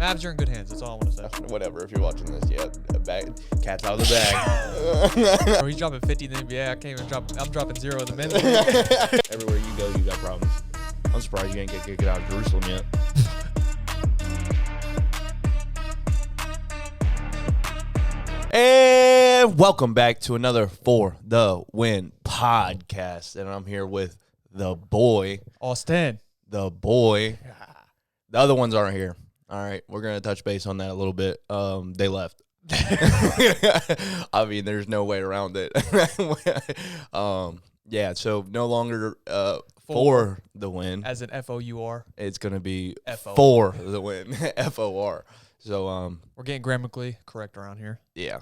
Mavs are in good hands. That's all I want to say. Whatever. If you're watching this, cat's out of the bag. Bro, he's dropping 50 in the NBA. I can't even drop. I'm dropping 0 in the men's. Everywhere you go, you got problems. I'm surprised you ain't get kicked out of Jerusalem yet. And welcome back to another For the Win podcast. And I'm here with the boy. Austin. The boy. The other ones aren't here. All right. We're going to touch base on that a little bit. They left. I mean, there's no way around it. Yeah, so no longer for the win. As in F-O-U-R. It's going to be F-O. for the win. F-O-R. So we're getting grammatically correct around here. yeah.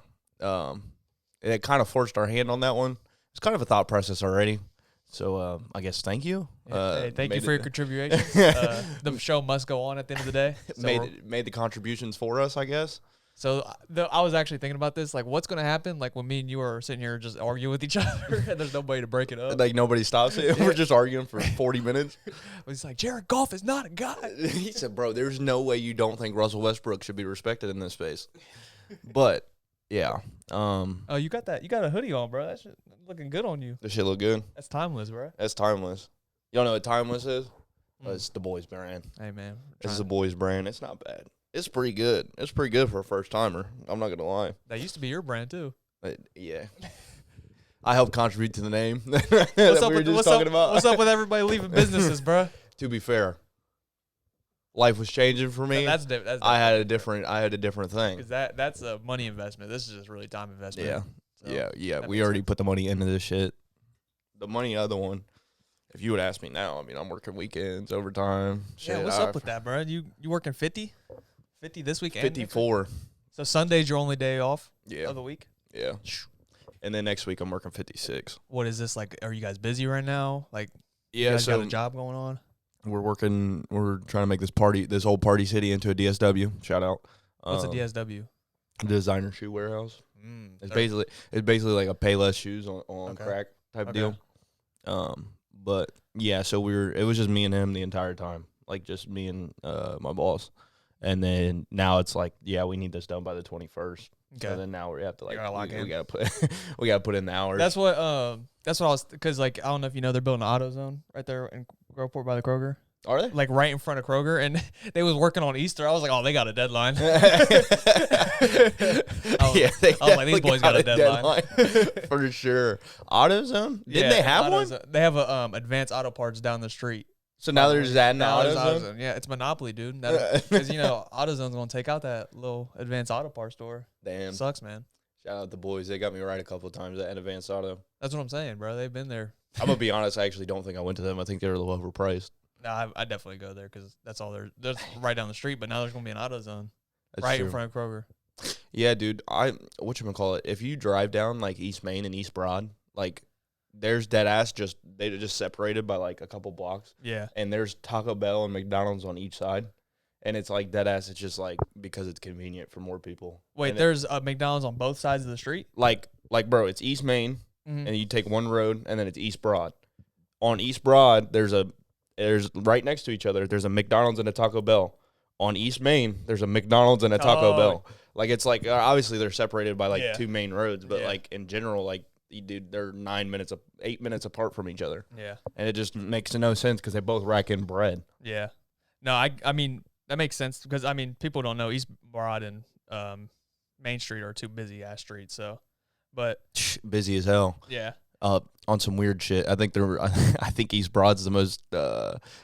It kind of forced our hand on that one. It's kind of a thought process already. So I guess thank you. Yeah, hey, thank you for your contributions. The show must go on at the end of the day. So made the contributions for us, I guess. So I was actually thinking about this, like what's going to happen like when me and you are sitting here just arguing with each other and there's nobody to break it up. Like nobody stops it. We're just arguing for 40 minutes. It's like, Jared Goff is not a guy. He said, bro, there's no way you don't think Russell Westbrook should be respected in this space. But yeah. Oh, you got that. You got a hoodie on, bro. That shit looking good on you. This shit look good. That's timeless, bro. That's timeless. You don't know what timeless is? It's the boys brand. Hey, man. This is the boys brand. It's not bad. It's pretty good. It's pretty good for a first timer. I'm not gonna lie. That used to be your brand too. Yeah. I helped contribute to the name. What's up with everybody leaving businesses, bro? To be fair, life was changing for me. That's I had a different thing. Because that's a money investment. This is just really time investment. Yeah. So Yeah. We already put the money into this shit. The money other one. If you would ask me now, I mean, I'm working weekends, overtime. Shit, yeah, what's up with that, bro? You working 50? 50 this week? 54. So Sunday's your only day off of the week? Yeah. And then next week I'm working 56. What is this like? Are you guys busy right now? Like, yeah, you guys so got a job going on? We're trying to make this old party city into a DSW. Shout out. What's a DSW? Designer shoe warehouse. It's basically like a Payless shoes on crack type deal. But yeah, so it was just me and him the entire time, like just me and my boss. And then now it's like, yeah, we need this done by the 21st. Okay. So then now we have to we gotta put in the hours. That's what I was, because like I don't know if you know, they're building an AutoZone right there in Groveport by the Kroger. Are they? Like right in front of Kroger, and they was working on Easter. I was like, oh, they got a deadline. These boys got a deadline. For sure. AutoZone? Didn't they have one? They have a Advanced Auto Parts down the street. So now they're just adding AutoZone? Yeah, it's monopoly, dude. Because AutoZone's gonna take out that little Advanced Auto Parts store. Damn, sucks, man. Shout out the boys. They got me right a couple of times at Advanced Auto. That's what I'm saying, bro. They've been there. I'm gonna be honest. I actually don't think I went to them. I think they were a little overpriced. No, I definitely go there because that's all there's right down the street. But now there's gonna be an AutoZone in front of Kroger. Yeah, dude. Whatchamacallit, if you drive down like East Main and East Broad, like there's dead ass they just separated by like a couple blocks. Yeah. And there's Taco Bell and McDonald's on each side. And it's like dead ass. It's just like because it's convenient for more people. Wait, and there's a McDonald's on both sides of the street? Like bro, it's East Main and you take one road and then it's East Broad. On East Broad, there's right next to each other, there's a McDonald's and a Taco Bell. On East Main, there's a McDonald's and a Taco Bell. Like it's like obviously they're separated by like two main roads, but like in general, like dude, they're 8 minutes apart from each other. Yeah. And it just makes no sense because they both rack in bread. Yeah. No, I mean, that makes sense because, I mean, people don't know East Broad and Main Street are two busy-ass streets, so, but. Busy as hell. Yeah. On some weird shit. I think East Broad's the most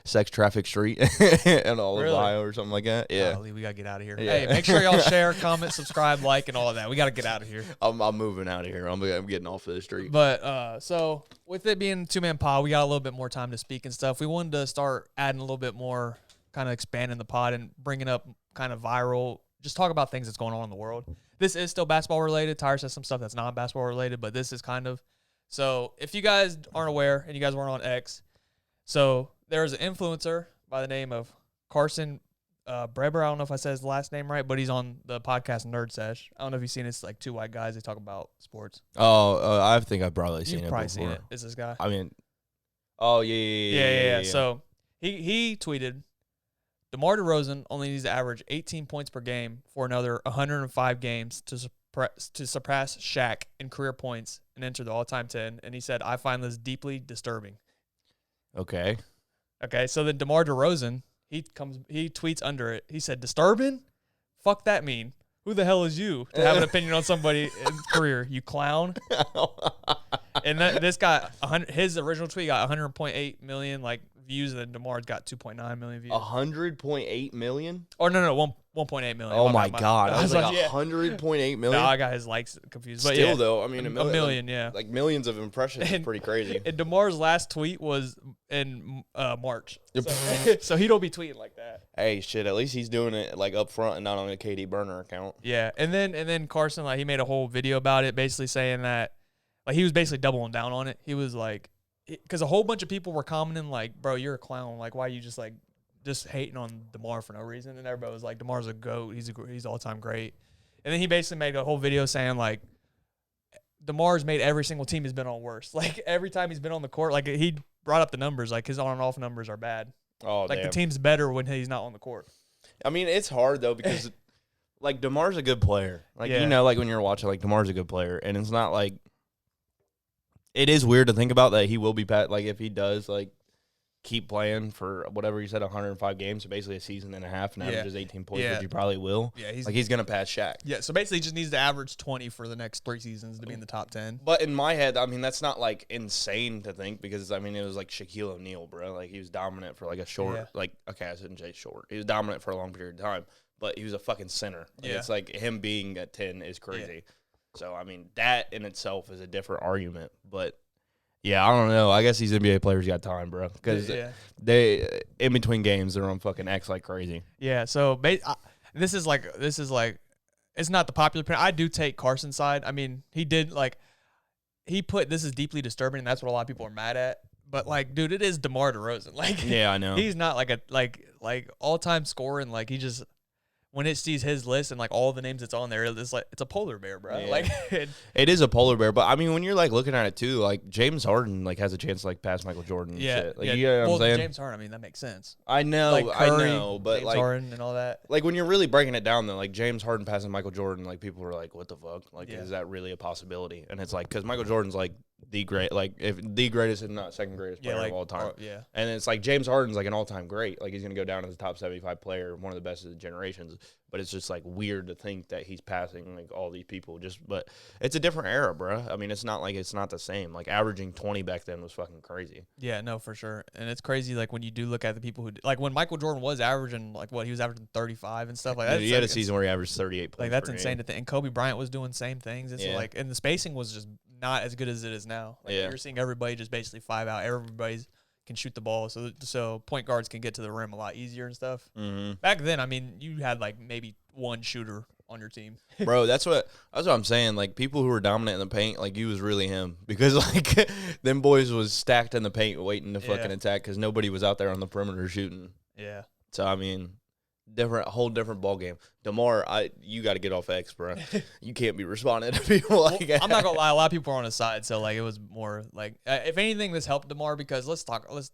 sex traffic street in all of Ohio or something like that. Yeah. Golly, we got to get out of here. Yeah. Hey, make sure y'all share, comment, subscribe, like, and all of that. We got to get out of here. I'm moving out of here. I'm getting off of the street. But, so, with it being two-man pod, we got a little bit more time to speak and stuff. We wanted to start adding a little bit more, kind of expanding the pod and bringing up kind of viral, just talk about things that's going on in the world. This is still basketball related. Tyler says some stuff that's not basketball related, but this is kind of. So if you guys aren't aware and you guys weren't on X, so there's an influencer by the name of Carson Breber. I don't know if I said his last name right, but he's on the podcast Nerd Sesh. I don't know if you've seen it. It's like two white guys. They talk about sports. Oh, I think I've probably seen it before. You've probably seen it. Is this guy? I mean, oh, yeah. So he tweeted DeMar DeRozan only needs to average 18 points per game for another 105 games to surpass Shaq in career points and enter the all-time 10. And he said, I find this deeply disturbing. Okay. Okay, so then DeMar DeRozan, he tweets under it. He said, disturbing? Fuck that mean. Who the hell is you to have an opinion on somebody's career, you clown? And this got his original tweet got 100.8 million views, and then DeMar's got 2.9 million views. 100.8 million? Or no, 1.8 million. Oh my God! I was like 100.8 million. No, I got his likes confused. But still, though, I mean, a million, yeah, like millions of impressions is pretty crazy. And DeMar's last tweet was in March, so he don't be tweeting like that. Hey, shit! At least he's doing it up front and not on a KD burner account. Yeah, and then Carson he made a whole video about it, basically saying that he was basically doubling down on it. He was like, because a whole bunch of people were commenting bro, you're a clown. Why are you just hating on DeMar for no reason? And everybody was like, DeMar's a GOAT. He's all-time great. And then he basically made a whole video saying DeMar's made every single team he's been on worse. Every time he's been on the court, he brought up the numbers. His on and off numbers are bad. Oh, damn. The team's better when he's not on the court. I mean, it's hard though because DeMar's a good player. When you're watching, DeMar's a good player, and it's not it is weird to think about that he will be if he does keep playing for whatever you said 105 games, so basically a season and a half, and averages 18 points, which he probably will. Yeah, he's gonna pass Shaq. Yeah, so basically he just needs to average 20 for the next 3 seasons to be in the top 10. But in my head, I mean, that's not insane to think because it was Shaquille O'Neal, bro. He was dominant for a short okay, I shouldn't say short. He was dominant for a long period of time, but he was a fucking center. It's him being at 10 is crazy. Yeah. So I mean, that in itself is a different argument, but. Yeah, I don't know. I guess these NBA players got time, bro, because they in between games they're on fucking X like crazy. Yeah, so this is it's not the popular opinion. I do take Carson's side. I mean, he did he put this is deeply disturbing, and that's what a lot of people are mad at. But dude, it is DeMar DeRozan. Yeah, I know. He's not a all-time scorer, and he just. When it sees his list and all the names that's on there, it's it's a polar bear, bro. Yeah. It is a polar bear, but I mean, when you're looking at it too, James Harden has a chance to pass Michael Jordan. And shit. You know what I'm saying? James Harden, I mean, that makes sense. I know, Curry, I know, but James Harden and all that. When you're really breaking it down, though, James Harden passing Michael Jordan, people are what the fuck? Is that really a possibility? And it's because Michael Jordan's the great, if the greatest, if not second greatest player of all time. Yeah. And it's James Harden's an all-time great. He's gonna go down as the top 75 player, one of the best of the generations. But it's just weird to think that he's passing all these people. But it's a different era, bro. I mean, it's not it's not the same. Averaging 20 back then was fucking crazy. Yeah, no, for sure. And it's crazy when you do look at the people who when Michael Jordan was averaging he was averaging 35 and stuff like that. He had a season where he averaged 38 points. That's insane to think. And Kobe Bryant was doing same things. It's and the spacing was just not as good as it is now. You're seeing everybody just basically 5 out. Everybody's can shoot the ball, so point guards can get to the rim a lot easier and stuff. Mm-hmm. Back then, I mean, you had maybe one shooter on your team. Bro, that's what I'm saying. People who were dominant in the paint, you was really him because them boys was stacked in the paint waiting to fucking attack because nobody was out there on the perimeter shooting. Yeah. So I mean, whole different ball game. DeMar, you got to get off X, bro. You can't be responding to people that. I'm not gonna lie, a lot of people are on his side, so it was more if anything, this helped DeMar because let's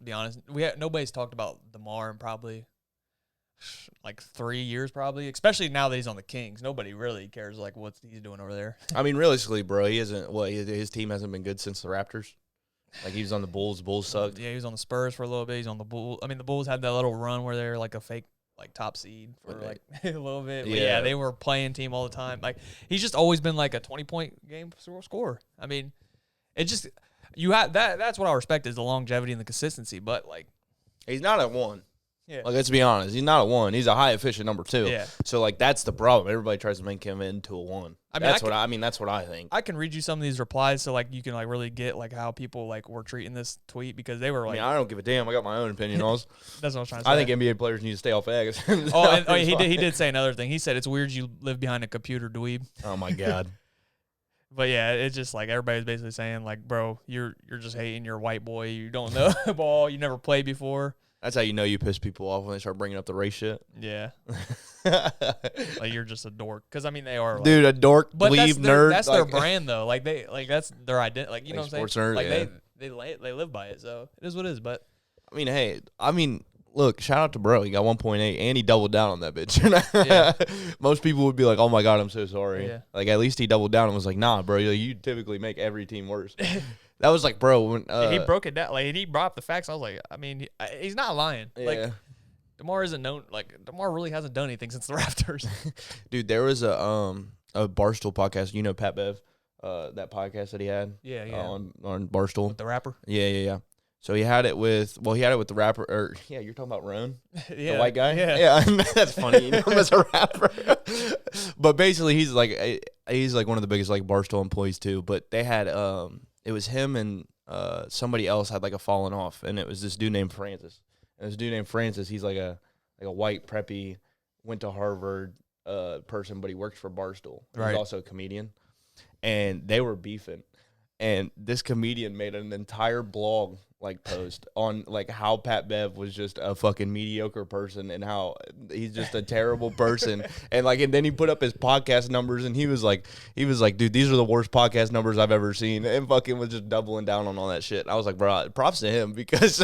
be honest, nobody's talked about DeMar in probably 3 years, probably, especially now that he's on the Kings. Nobody really cares what he's doing over there. I mean, realistically, bro, he isn't. His team hasn't been good since the Raptors. He was on the Bulls. Bulls sucked. Yeah, he was on the Spurs for a little bit. He's on the Bulls. I mean, the Bulls had that little run where they're a fake. Top seed for a little bit. But yeah, they were playing team all the time. He's just always been a 20-point game scorer. I mean, it just you have that's what I respect is the longevity and the consistency. But he's not at 1. Yeah. Let's be honest. He's not a 1. He's a high efficient number 2. Yeah. So that's the problem. Everybody tries to make him into a 1. I mean, that's what I think. I can read you some of these replies so you can really get how people were treating this tweet because they were I mean, I don't give a damn. I got my own opinion on this. That's what I was trying to say. I think NBA players need to stay off X. He did say another thing. He said it's weird you live behind a computer, dweeb. Oh my God. But yeah, it's just everybody's basically saying bro, you're just hating. You're a white boy. You don't know the ball. You never played before. That's how you know you piss people off when they start bringing up the race shit. Yeah. You're just a dork. Because, I mean, they are. Dude, a dork, bleep, nerd. That's their brand, though. That's their identity. You know what I'm saying? Nerd, they live by it, so it is what it is. But I mean, hey, look, shout out to bro. He got 1.8, and he doubled down on that bitch. Yeah. Most people would be like, "Oh my god, I'm so sorry." Yeah. Like at least he doubled down and was like, "Nah, bro, you typically make every team worse." That was like, bro, when he broke it down. Like he brought up the facts. I was like, I mean, he's not lying. yeah. Like DeMar isn't known. Like DeMar really hasn't done anything since the Raptors. Dude, there was a Barstool podcast. You know Pat Bev, that podcast that he had. Yeah, on Barstool. With the rapper. Yeah. So he had it with the rapper. Or yeah, you're talking about Roan, Yeah, the white guy. Yeah. That's funny. You know him as a rapper. But basically, he's like one of the biggest like Barstool employees too. But they had it was him and somebody else had like a falling off, and it was this dude named Francis. And this dude named Francis, he's like a white preppy, went to Harvard person, but he worked for Barstool. Right. He's also a comedian, and they were beefing. And this comedian made an entire blog like post on like how Pat Bev was just a fucking mediocre person and how he's just a terrible person. And then he put up his podcast numbers and he was like, dude, these are the worst podcast numbers I've ever seen. And fucking was just doubling down on all that shit. I was like, bro, props to him, because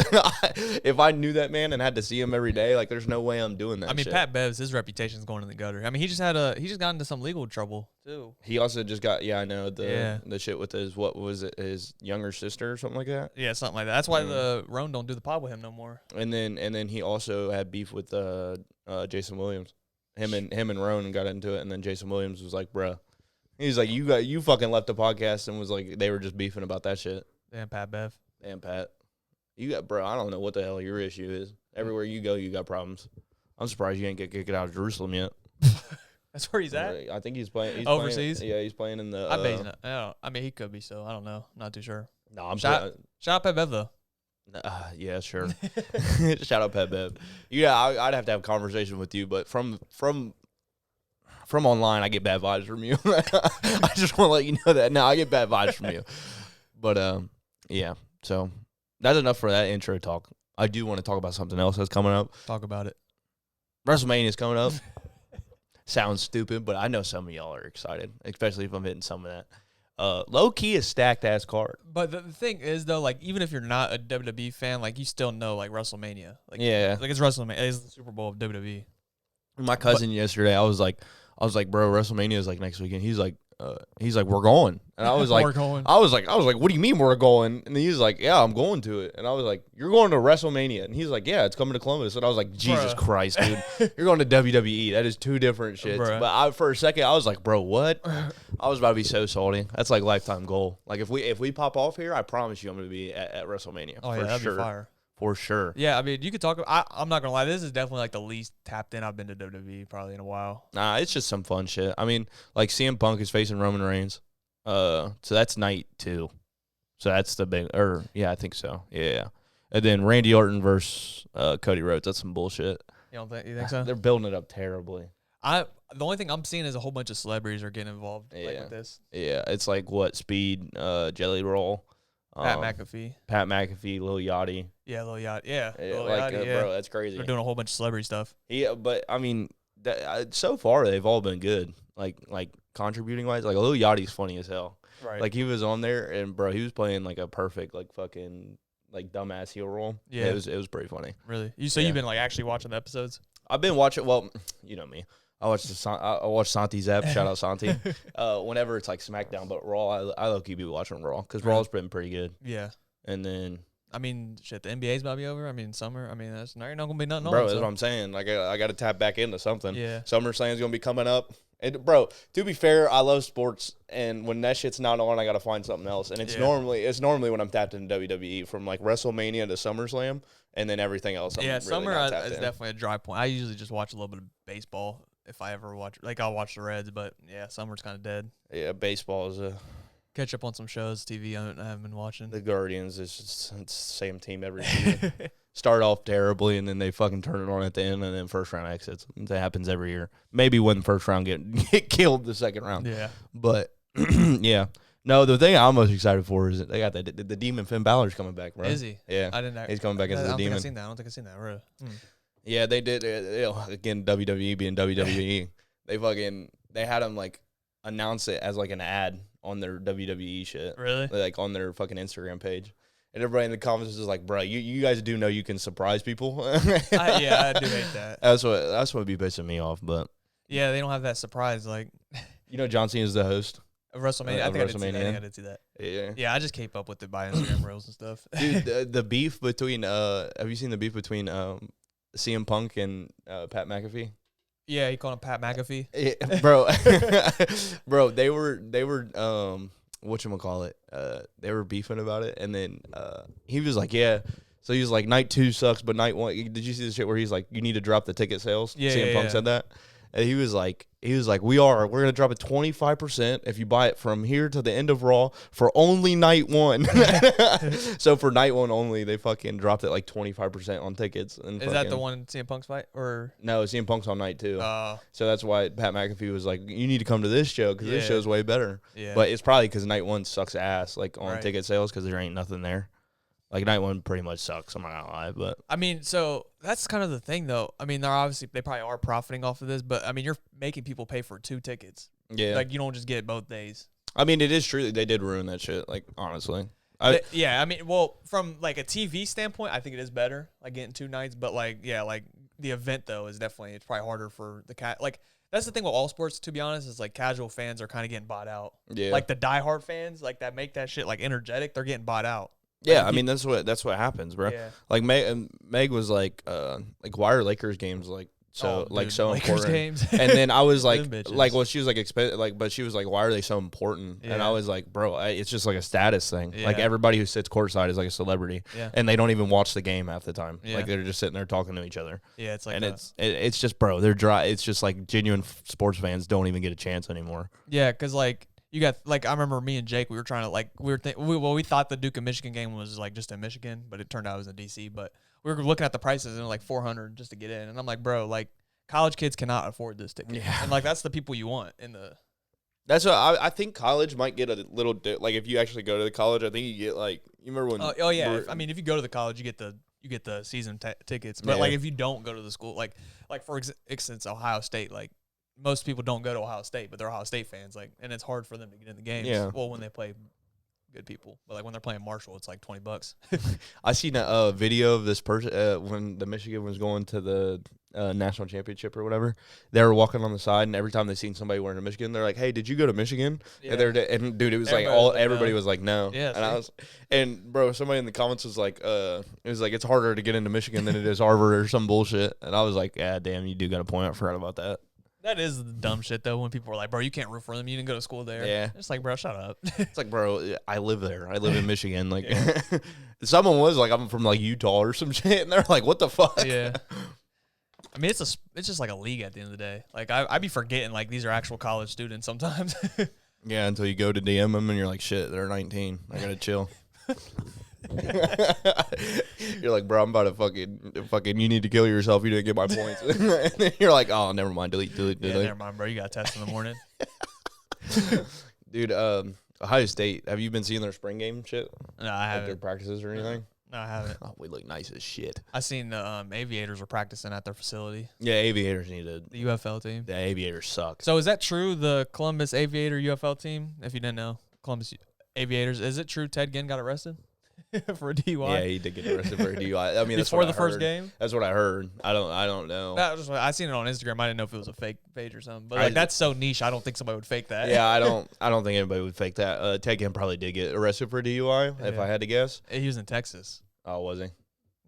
if I knew that man and had to see him every day, like there's no way I'm doing that. I mean, shit. Pat Bev's, his reputation's going in the gutter. I mean, he just got into some legal trouble too. He also just got the shit with his, what was it, his younger sister or something like that. Yeah, something like that. That's why the Roan don't do the pod with him no more. And then he also had beef with Jason Williams. Him and Roan got into it, and then Jason Williams was like, "Bruh," he's like, "You fucking left the podcast," and was like, they were just beefing about that shit. Damn, Pat Bev. Damn, Pat, bro. I don't know what the hell your issue is. Everywhere you go, you got problems. I'm surprised you ain't get kicked out of Jerusalem yet. That's where he's at. I think he's playing Overseas. He's playing in the. I bet he's not. I mean, he could be. So I don't know. Not too sure. No, I'm shout out Pat Bev though. Yeah, sure. Shout out Pat Bev. Yeah, I'd have to have a conversation with you, but from online, I get bad vibes from you. I just want to let you know that. No, I get bad vibes from you. But yeah. So that's enough for that intro talk. I do want to talk about something else that's coming up. Talk about it. WrestleMania is coming up. Sounds stupid, but I know some of y'all are excited, especially if I'm hitting some of that. Low key is stacked ass card. But the thing is though, like even if you're not a WWE fan, like you still know like WrestleMania. Like yeah, like it's WrestleMania. It's the Super Bowl of WWE. My cousin yesterday, I was like, bro, WrestleMania is like next weekend. He's like, we're going, and I was like, We're going. I was like, what do you mean we're going? And he's like, yeah, I'm going to it. And I was like, you're going to WrestleMania? And he's like, yeah, it's coming to Columbus. And I was like, Jesus Christ, dude, you're going to WWE. That is two different shits. Bruh. But for a second, I was like, bro, what? I was about to be so salty. That's like lifetime goal. Like if we pop off here, I promise you, I'm going to be at WrestleMania. Oh yeah, that'd be fire. For sure. Yeah, I mean, you could talk. I'm not gonna lie. This is definitely like the least tapped in I've been to WWE probably in a while. Nah, it's just some fun shit. I mean, like CM Punk is facing Roman Reigns. So that's night 2. So that's the big. I think so. Yeah. And then Randy Orton versus Cody Rhodes. That's some bullshit. You think so? They're building it up terribly. The only thing I'm seeing is a whole bunch of celebrities are getting involved with this. Yeah, it's like what Speed, Jelly Roll. Pat McAfee, Lil Yachty. Yeah, Lil Yachty. Yeah, Lil like, Yachty, bro, that's crazy. They're doing a whole bunch of celebrity stuff. Yeah, but I mean, so far they've all been good. Like contributing wise, like Lil Yachty's funny as hell. Right. Like he was on there, and bro, he was playing like a perfect like fucking like dumbass heel role. Yeah, it was pretty funny. Really? You've been like actually watching the episodes? I've been watching. Well, you know me. I watch Santi's app. Shout out Santi. Whenever it's like SmackDown, but Raw, I low-key be watching Raw because Raw's been pretty good. Yeah. And then, I mean, shit, the NBA's about to be over. I mean, summer. I mean, that's not gonna be nothing. Bro, that's what I'm saying. Like, I got to tap back into something. Yeah. SummerSlam's gonna be coming up. And bro, to be fair, I love sports, and when that shit's not on, I gotta find something else. And it's normally when I'm tapped into WWE, from like WrestleMania to SummerSlam, and then everything else. Yeah, summer is definitely a dry point. I usually just watch a little bit of baseball if I ever watch. Like I'll watch the Reds, but yeah, summer's kind of dead. Yeah, baseball is a. Catch up on some shows, TV I haven't been watching. The Guardians is just it's the same team every season. Start off terribly, and then they fucking turn it on at the end, and then first round exits. That happens every year. Maybe when the first round get killed the second round. Yeah. But, yeah. No, the thing I'm most excited for is that they got the Demon Finn Balor's coming back, bro. Is he? Yeah. I didn't. He's coming back as the Demon. I don't think I've seen that. Really? Yeah, they did. Again, WWE being WWE. They had him, like, announce it as, like, an ad on their WWE shit. Really? Like, on their fucking Instagram page. And everybody in the comments is like, bro, you guys do know you can surprise people. I do hate that. That's what would be pissing me off. But yeah, they don't have that surprise like. John Cena is the host Of WrestleMania. I think I did see that. Yeah. Yeah, I just keep up with it by Instagram reels and stuff. Dude, the beef between have you seen the beef between CM Punk and Pat McAfee? Yeah, he called him Pat McAfee. Yeah, bro. Bro, they were whatchamacallit? They were beefing about it, and then he was like, yeah. So he was like, night 2 sucks, but night 1. Did you see the shit where he's like, you need to drop the ticket sales? Yeah, CM Punk said that. And he was like, we're gonna drop it 25% if you buy it from here to the end of Raw for only night 1. So for night 1 only, they fucking dropped it like 25% on tickets. And is that the one CM Punk's fight or no? CM Punk's on night 2. So that's why Pat McAfee was like, you need to come to this show because this show's way better. Yeah. But it's probably because night 1 sucks ass like on ticket sales because there ain't nothing there. Like night 1 pretty much sucks. I'm not gonna lie, but I mean, so that's kind of the thing, though. I mean, they probably are profiting off of this, but I mean, you're making people pay for 2 tickets. Yeah, like you don't just get it both days. I mean, it is true that they did ruin that shit. Like honestly, yeah. I mean, well, from like a TV standpoint, I think it is better, like getting 2 nights. But like, yeah, like the event though is definitely it's probably harder for the cat. Like that's the thing with all sports, to be honest, is like casual fans are kind of getting bought out. Yeah, like the diehard fans, like that make that shit like energetic, they're getting bought out. Yeah, I mean that's what happens, bro. Yeah. Like Meg was like why are Lakers games like so so Lakers important? Games. And then I was like well she was like but she was like why are they so important? Yeah. And I was like, bro, it's just like a status thing. Yeah. Like everybody who sits courtside is like a celebrity. Yeah. And they don't even watch the game half the time. Yeah. Like they're just sitting there talking to each other. Yeah, it's like and it's just bro, they're dry. It's just like genuine sports fans don't even get a chance anymore. Yeah, because like. You got like I remember me and Jake. We were trying to like we thought the Duke and Michigan game was like just in Michigan, but it turned out it was in DC. But we were looking at the prices and like $400 just to get in, and I'm like, bro, like college kids cannot afford this ticket. Yeah. And like that's the people you want in the. That's what I think college might get a little like if you actually go to the college, I think you get like you remember when. Oh yeah, I mean if you go to the college, you get the season tickets. But like if you don't go to the school, like for instance, Ohio State, like. Most people don't go to Ohio State, but they're Ohio State fans, like, and it's hard for them to get in the games. Yeah. Well, when they play good people, but like when they're playing Marshall, it's like $20. I seen a video of this person when the Michigan was going to the national championship or whatever. They were walking on the side, and every time they seen somebody wearing a Michigan, they're like, "Hey, did you go to Michigan?" Yeah. And dude, it was everybody was like, "No." Yeah. And bro, somebody in the comments was like, it was like it's harder to get into Michigan than it is Harvard or some bullshit. And I was like, "Yeah, damn, you do got a point. I forgot about that." That is the dumb shit though. When people are like, "Bro, you can't root for them. You didn't go to school there." Yeah, it's like, bro, shut up. It's like, bro, I live there. I live in Michigan. Like, someone was like, I'm from like Utah or some shit, and they're like, what the fuck? Yeah. I mean, it's just like a league at the end of the day. Like, I be forgetting like these are actual college students sometimes. Yeah, until you go to DM them and you're like, shit, they're 19. I gotta chill. You're like, bro, I'm about to fucking. You need to kill yourself. You didn't get my points. And then you're like, oh, never mind. Delete. Yeah, never mind, bro. You got a test in the morning. Dude, Ohio State. Have you been seeing their spring game shit? No, I haven't. Like their practices or anything? No, I haven't. Oh, we look nice as shit. I seen the Aviators were practicing at their facility. Yeah, Aviators the UFL team. The Aviators suck. So is that true? The Columbus Aviator UFL team? If you didn't know, Columbus Aviators. Is it true? Ted Ginn got arrested for a DUI. Yeah, he did get arrested for a DUI. I mean, that's before what the first game. That's what I heard. I don't know. I seen it on Instagram. I didn't know if it was a fake page or something. But like that's so niche. I don't think somebody would fake that. Yeah, I don't think anybody would fake that. Ted Ginn probably did get arrested for a DUI, if I had to guess. He was in Texas. Oh, was he?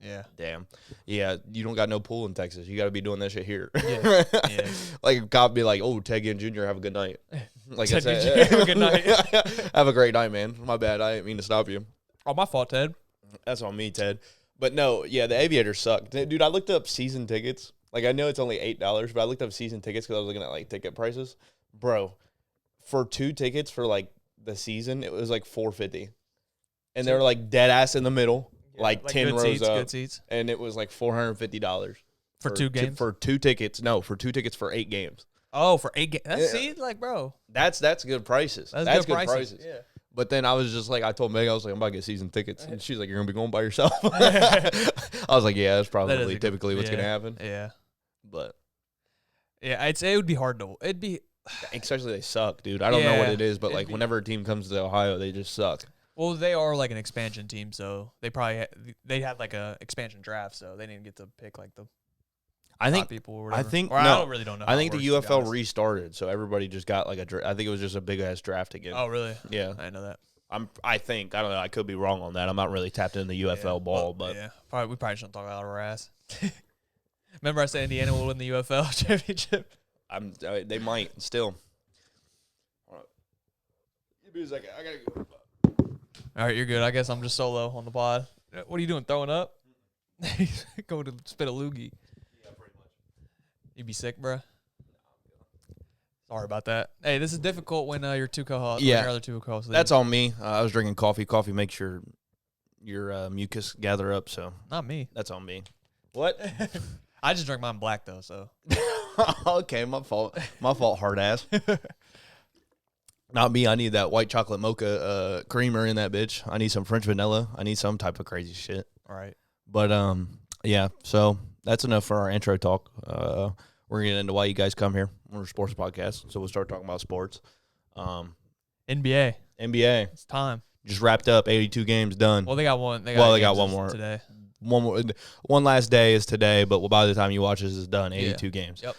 Yeah. Damn. Yeah, you don't got no pool in Texas. You got to be doing that shit here. Yeah. Yeah. Like a cop be like, "Oh, Ted Ginn Jr., have a good night." Like Ted Ginn Jr., have a good night. Have a great night, man. My bad. I didn't mean to stop you. Oh, my fault, Ted. That's on me, Ted. But no, yeah, the Aviators suck. Dude, I looked up season tickets. Like, I know it's only $8, but I looked up season tickets because I was looking at, like, ticket prices. Bro, for 2 tickets for, like, the season, it was, like, $450. And they were, like, dead ass in the middle. Yeah, like 10 rows seats, up. Good seats. And it was like $450. For 2 games? For 2 tickets. No, for 2 tickets for 8 games. Oh, for 8 games. See, like, bro. That's good prices. That's good prices. Yeah. But then I was just like, I told Meg, I was like, I'm about to get season tickets. And she's like, you're going to be going by yourself? I was like, yeah, that's probably typically what's going to happen. Yeah. But. Yeah, it would be hard to. It'd be. Especially they suck, dude. I don't know what it is, but like whenever a team comes to Ohio, they just suck. Well, they are like an expansion team, so they had like a expansion draft, so they didn't get to pick like the top people or whatever. I really don't know. I think the UFL restarted, so everybody just got like I think it was just a big ass draft again. Oh, really? Yeah, I didn't know that. I think I don't know. I could be wrong on that. I'm not really tapped into the UFL ball, but yeah, we probably shouldn't talk out of our ass. Remember, I said Indiana will win the UFL championship. They might still. Give me a second. I gotta go. All right, you're good. I guess I'm just solo on the pod. What are you doing? Throwing up? Go to spit a loogie. Yeah, pretty much. You be sick, bro? Sorry about that. Hey, this is difficult when your two co-hosts. Yeah, your other two co-hosts. That's on me. I was drinking coffee. Coffee makes your mucus gather up. So not me. That's on me. What? I just drank mine black though. So okay, my fault. My fault. Hard ass. Not me. I need that white chocolate mocha creamer in that bitch. I need some French vanilla. I need some type of crazy shit. All right. But yeah. So that's enough for our intro talk. We're gonna get into why you guys come here. We're a sports podcast, so we'll start talking about sports. NBA. It's time. Just wrapped up. 82 games done. Well, they got one. They got one more today. One last day is today, but by the time you watch this, is done. 82 games. Yep.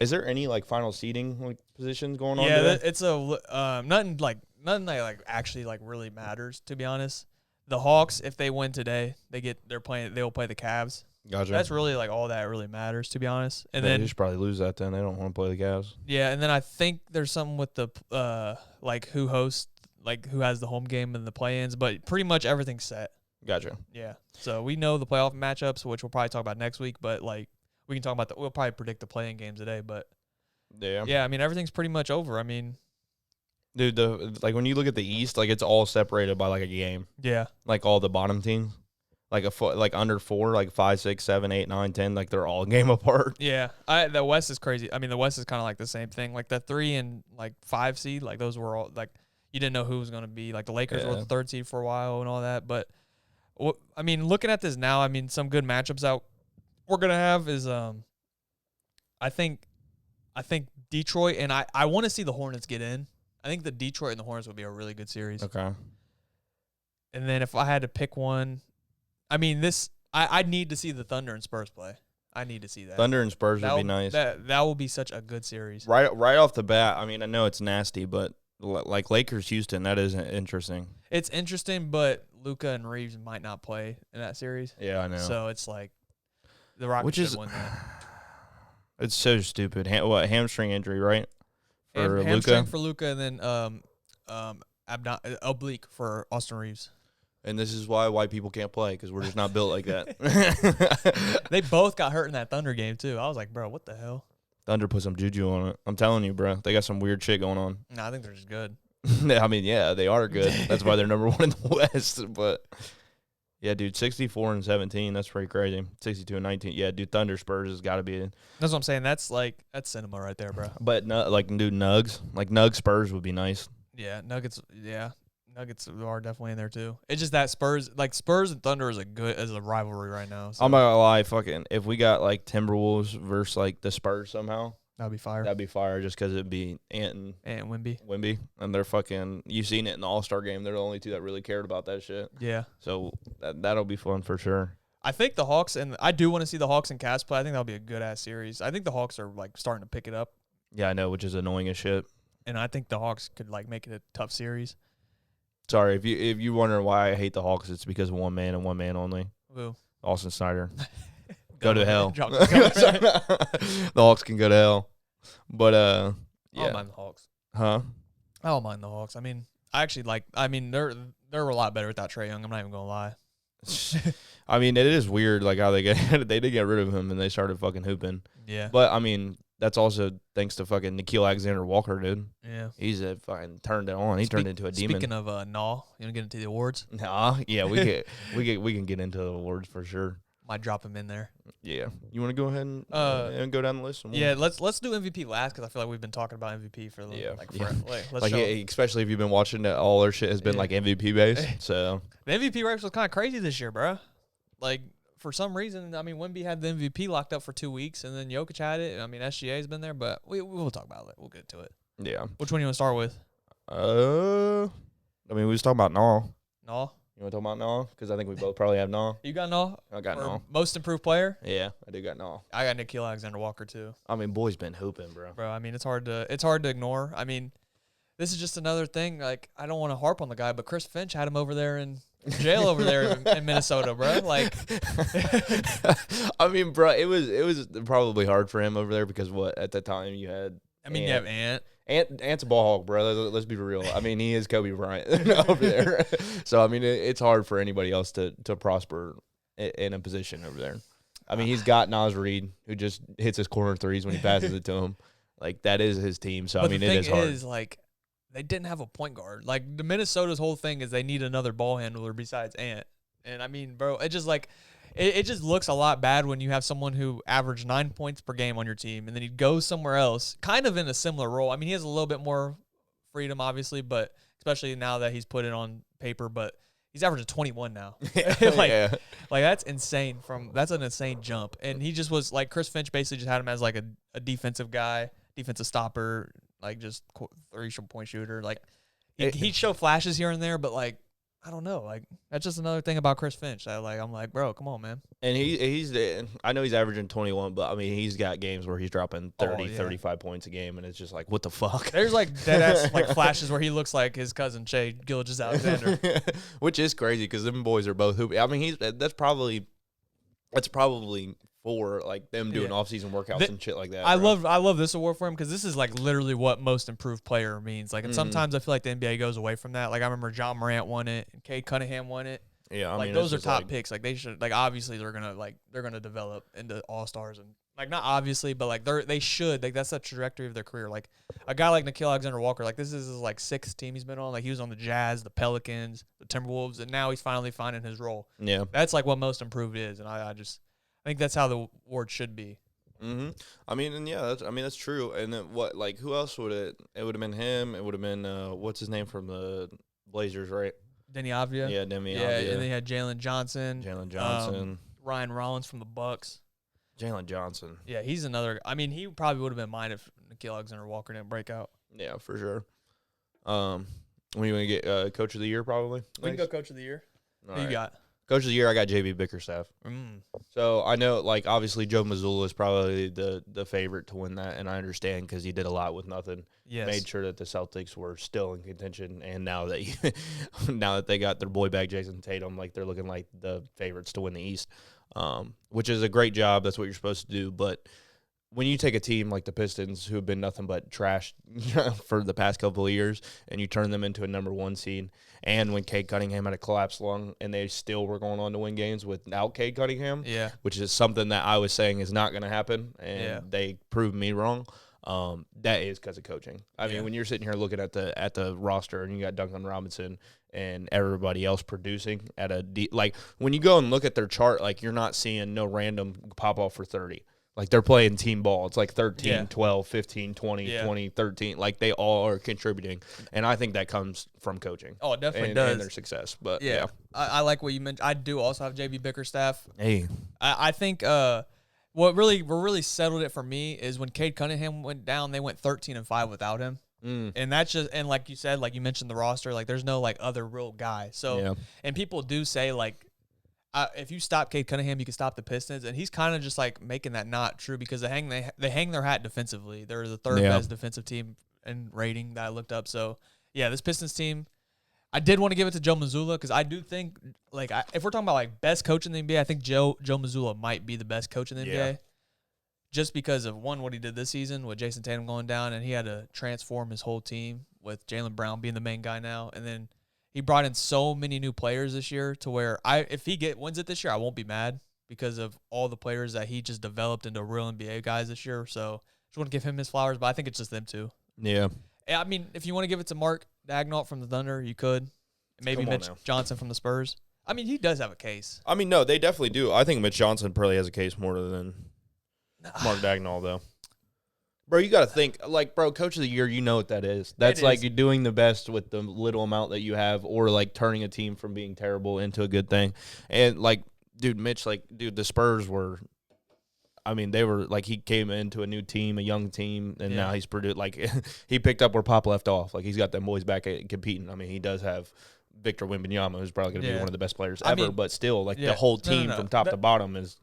Is there any like final seating like positions going on? Yeah, today? it's a nothing that actually like really matters, to be honest. The Hawks, if they win today, they'll play the Cavs. Gotcha. That's really like all that really matters, to be honest. And then they should probably lose that. Then they don't want to play the Cavs. Yeah, and then I think there's something with the like who hosts, like who has the home game and the play-ins, but pretty much everything's set. Gotcha. Yeah, so we know the playoff matchups, which we'll probably talk about next week. But like we can talk about we'll probably predict the play-in games today. But yeah, I mean everything's pretty much over. I mean, dude, like when you look at the East, like it's all separated by like a game. Yeah, like all the bottom teams. Like under 4, like 5, 6, 7, 8, 9, 10, like they're all a game apart. Yeah, the West is crazy. I mean, the West is kind of like the same thing. Like the 3 and like 5 seed, like those were all like you didn't know who was going to be. Like the Lakers were the 3rd seed for a while and all that. But I mean, looking at this now, I mean, some good matchups out we're gonna have is I think Detroit and I want to see the Hornets get in. I think the Detroit and the Hornets would be a really good series. Okay. And then if I had to pick one. I mean, I need to see the Thunder and Spurs play. I need to see that. Thunder and Spurs would be nice. That will be such a good series. Right off the bat, I mean, I know it's nasty, but like Lakers Houston, that is interesting. It's interesting, but Luka and Reeves might not play in that series. Yeah, I know. So it's like the Rockets should win that. It's so stupid. Hamstring injury, right? For hamstring for Luka, and then oblique for Austin Reeves. And this is why white people can't play, because we're just not built like that. They both got hurt in that Thunder game, too. I was like, bro, what the hell? Thunder put some juju on it. I'm telling you, bro. They got some weird shit going on. No, I think they're just good. I mean, yeah, they are good. That's why they're number 1 in the West. But, yeah, dude, 64-17. That's pretty crazy. 62-19. Yeah, dude, Thunder Spurs has got to be. That's what I'm saying. That's cinema right there, bro. But, dude, Nugs. Like, Nugs Spurs would be nice. Yeah, Nuggets, yeah. Nuggets are definitely in there too. It's just that Spurs and Thunder is a rivalry right now. So. I'm not gonna lie, fucking if we got like Timberwolves versus like the Spurs somehow, that'd be fire. That'd be fire, just because it'd be Ant and Wemby, and they're fucking. You've seen it in the All-Star game. They're the only two that really cared about that shit. Yeah. So that'll be fun for sure. I think the Hawks I do want to see the Hawks and Cavs play. I think that'll be a good ass series. I think the Hawks are like starting to pick it up. Yeah, I know, which is annoying as shit. And I think the Hawks could like make it a tough series. Sorry, if you wonder why I hate the Hawks, it's because of one man and one man only. Who? Austin Snyder. Go to hell. The Hawks can go to hell. But yeah. I don't yeah. mind the Hawks. Huh? I don't mind the Hawks. I mean, they're a lot better without Trae Young. I'm not even gonna lie. I mean, it is weird like how they did get rid of him and they started fucking hooping. Yeah. But I mean, that's also thanks to fucking Nikhil Alexander-Walker, dude. Yeah. He's a fucking turned it on. He turned into a demon. Speaking of you want to get into the awards? Nah, yeah, we can get into the awards for sure. Might drop him in there. Yeah. You want to go ahead and go down the list? Yeah, let's do MVP last because I feel like we've been talking about MVP for especially if you've been watching it, all our shit has been like MVP based. So the MVP race was kind of crazy this year, bro. Like for some reason, I mean, Wemby had the MVP locked up for 2 weeks, and then Jokic had it. I mean, SGA's been there, but we'll talk about it. We'll get to it. Yeah. Which one you want to start with? I mean, we was talking about Nall. No. You want to talk about Nall? Because I think we both probably have Nall. You got no? I got Nall. Most improved player? Yeah, I do got Nall. I got Nikhil Alexander-Walker too. I mean, boy's been hooping, bro. Bro, I mean, it's hard to ignore. I mean, this is just another thing. Like, I don't want to harp on the guy, but Chris Finch had him over there in jail over there in Minnesota, bro. Like, I mean, bro, it was probably hard for him over there because at the time you had. I mean, you have Ant. Ant's a ball hog, bro. Let's be real. I mean, he is Kobe Bryant over there. So, I mean, it's hard for anybody else to prosper in a position over there. I mean, he's got Naz Reid, who just hits his corner threes when he passes it to him. Like, that is his team. So, But I mean, the it thing is hard. is, like, they didn't have a point guard. Like, the Minnesota's whole thing is they need another ball handler besides Ant. And, I mean, bro, it just, like, it just looks a lot bad when you have someone who averaged 9 points per game on your team, and then he goes somewhere else, kind of in a similar role. I mean, he has a little bit more freedom, obviously, but especially now that he's put it on paper, but he's averaging 21 now. Like that's insane. That's an insane jump. And he just was like, Chris Finch basically just had him as like a defensive guy, defensive stopper, like just 3-point shooter. Like he'd show flashes here and there, but like, I don't know. Like, that's just another thing about Chris Finch. I'm like, bro, come on, man. And I know he's averaging 21, but I mean, he's got games where he's dropping 35 points a game, and it's just like, what the fuck? There's like dead-ass like flashes where he looks like his cousin Shea Gilgeous-Alexander. Which is crazy because them boys are both hooping. I mean, that's probably for like them doing off-season workouts and shit like that. I love this award for him because this is like literally what most improved player means. Like, and sometimes I feel like the NBA goes away from that. Like, I remember John Morant won it, and Cade Cunningham won it. Yeah, I like mean, those are top picks. Like, they should, like, obviously they're gonna develop into all-stars, and like, not obviously, but like they should. Like, that's the trajectory of their career. Like, a guy like Nikhil Alexander-Walker, like, this is his like 6th team he's been on. Like, he was on the Jazz, the Pelicans, the Timberwolves, and now he's finally finding his role. Yeah, that's like what most improved is, and I think that's how the award should be. Mm-hmm. I mean, and yeah, that's true. And then who else would it? It would have been him. It would have been what's his name from the Blazers, right? Denny Avdia. Yeah, Denny Avdia. Yeah, and they had Jalen Johnson. Ryan Rollins from the Bucks. Jalen Johnson. Yeah, he's another. I mean, he probably would have been mine if Nikhil Alexander-Walker didn't break out. Yeah, for sure. When you want to get Coach of the Year, probably? We can go Coach of the Year. Who you got? Coach of the Year, I got JB Bickerstaff. So I know, like, obviously Joe Mazzulla is probably the favorite to win that, and I understand because he did a lot with nothing. Yes. Made sure that the Celtics were still in contention, and now that they got their boy back, Jason Tatum, like, they're looking like the favorites to win the East, which is a great job. That's what you're supposed to do, but when you take a team like the Pistons, who have been nothing but trash for the past couple of years, and you turn them into a number 1 seed, and when Cade Cunningham had a collapsed lung, and they still were going on to win games without Cade Cunningham, which is something that I was saying is not going to happen, and they proved me wrong. That is because of coaching. I mean, when you're sitting here looking at the roster, and you got Duncan Robinson and everybody else producing at like when you go and look at their chart, like, you're not seeing no random pop off for 30. Like, they're playing team ball. It's like 13, 12, 15, 20, 20, 13. Like, they all are contributing. And I think that comes from coaching. Oh, it definitely does. And their success. But, I like what you mentioned. I do also have JB Bickerstaff. Hey. I think what really settled it for me is when Cade Cunningham went down, they went 13-5 without him. And that's just, and like you said, like you mentioned the roster, like, there's no, like, other real guy. So, and people do say, like, if you stop Cade Cunningham, you can stop the Pistons, and he's kind of just like making that not true because they hang their hat defensively. They're the 3rd best defensive team in rating that I looked up. So yeah, this Pistons team, I did want to give it to Joe Mazzulla because I do think, like, if we're talking about like best coach in the NBA, I think Joe Mazzulla might be the best coach in the NBA, just because of what he did this season with Jason Tatum going down, and he had to transform his whole team with Jaylen Brown being the main guy now, and then he brought in so many new players this year to where if he wins it this year, I won't be mad because of all the players that he just developed into real NBA guys this year. So just want to give him his flowers, but I think it's just them two. Yeah. I mean, if you want to give it to Mark Daigneault from the Thunder, you could. Maybe Mitch Johnson from the Spurs. I mean, he does have a case. I mean, no, they definitely do. I think Mitch Johnson probably has a case more than Mark Daigneault, though. Bro, you got to think, like, bro, Coach of the Year, you know what that is. That's like you're doing the best with the little amount that you have, or, like, turning a team from being terrible into a good thing. And, like, dude, Mitch, like, dude, the Spurs were I mean, they were like he came into a new team, a young team, and now he's produced like he picked up where Pop left off. Like he's got them boys back competing. I mean, he does have Victor Wembanyama, who's probably going to be one of the best players ever. But still, like the whole team from top to bottom is.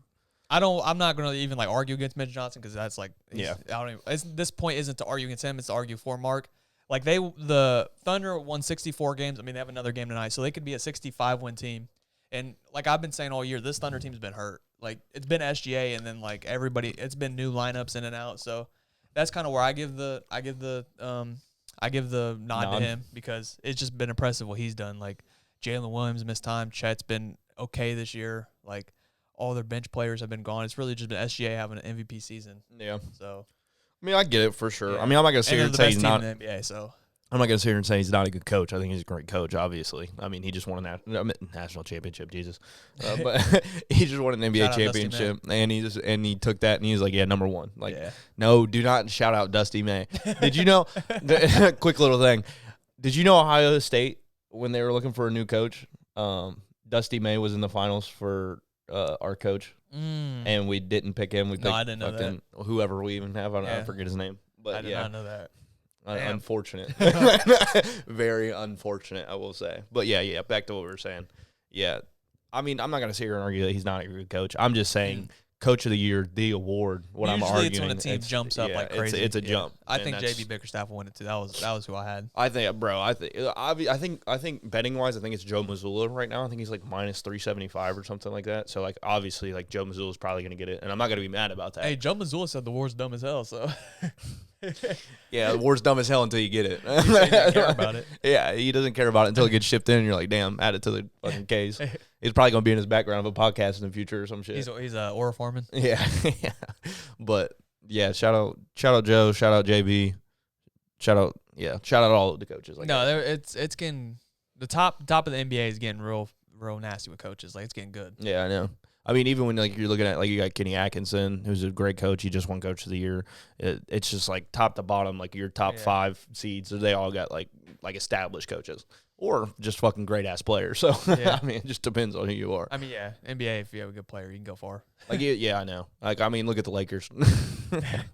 I'm not going to even like argue against Mitch Johnson because that's like I don't even, this point isn't to argue against him. It's to argue for Mark. Like the Thunder won 64 games. I mean, they have another game tonight, so they could be a 65-win team. And like I've been saying all year, this Thunder team's been hurt. Like it's been SGA, and then like everybody, it's been new lineups in and out. So that's kind of where I give the nod to him because it's just been impressive what he's done. Like Jalen Williams missed time. Chet's been okay this year. Like all their bench players have been gone. It's really just been SGA having an MVP season. Yeah. So I mean, I get it for sure. I mean, I'm not gonna sit here and say he's not in the NBA. So. I'm not going to sit here and say he's not a good coach. I think he's a great coach, obviously. I mean, he just won a national championship, Jesus. But he just won an NBA championship, and he took that, and he was like, yeah, number one. Like, no, do not shout out Dusty May. Did you know, quick little thing, did you know Ohio State, when they were looking for a new coach, Dusty May was in the finals for our coach, and we didn't pick him. We picked I didn't know that. Whoever we even have. I forget his name. But I did not know that. Unfortunate. Very unfortunate, I will say. But yeah, back to what we were saying. Yeah. I mean, I'm not going to sit here and argue that he's not a good coach. I'm just saying Coach of the Year, the award, what Usually I'm arguing. It's when a team jumps up like crazy. It's a jump. I think JB Bickerstaff will win it too. That was who I had. I think betting wise, I think it's Joe Mazzulla right now. I think he's like minus 375 or something like that. So like obviously like Joe Mazzulla is probably going to get it, and I'm not going to be mad about that. Hey, Joe Mazzulla said the war's dumb as hell, so yeah, the war's dumb as hell until you get it. He doesn't care about it. Yeah, he doesn't care about it until it gets shipped in, and you're like, damn, add it to the fucking case. He's probably going to be in his background of a podcast in the future or some shit. He's a Aura Foreman. Yeah. But, yeah, shout out Joe, shout out JB, shout out all of the coaches. Like it's getting – the top of the NBA is getting real nasty with coaches. Like, it's getting good. Yeah, I know. I mean, even when like you're looking at like you got Kenny Atkinson, who's a great coach. He just won Coach of the Year. It's just like top to bottom, like your top 5 seeds. They all got like established coaches or just fucking great ass players. So I mean, it just depends on who you are. I mean, yeah, NBA. If you have a good player, you can go far. Like yeah, I know. Like I mean, look at the Lakers.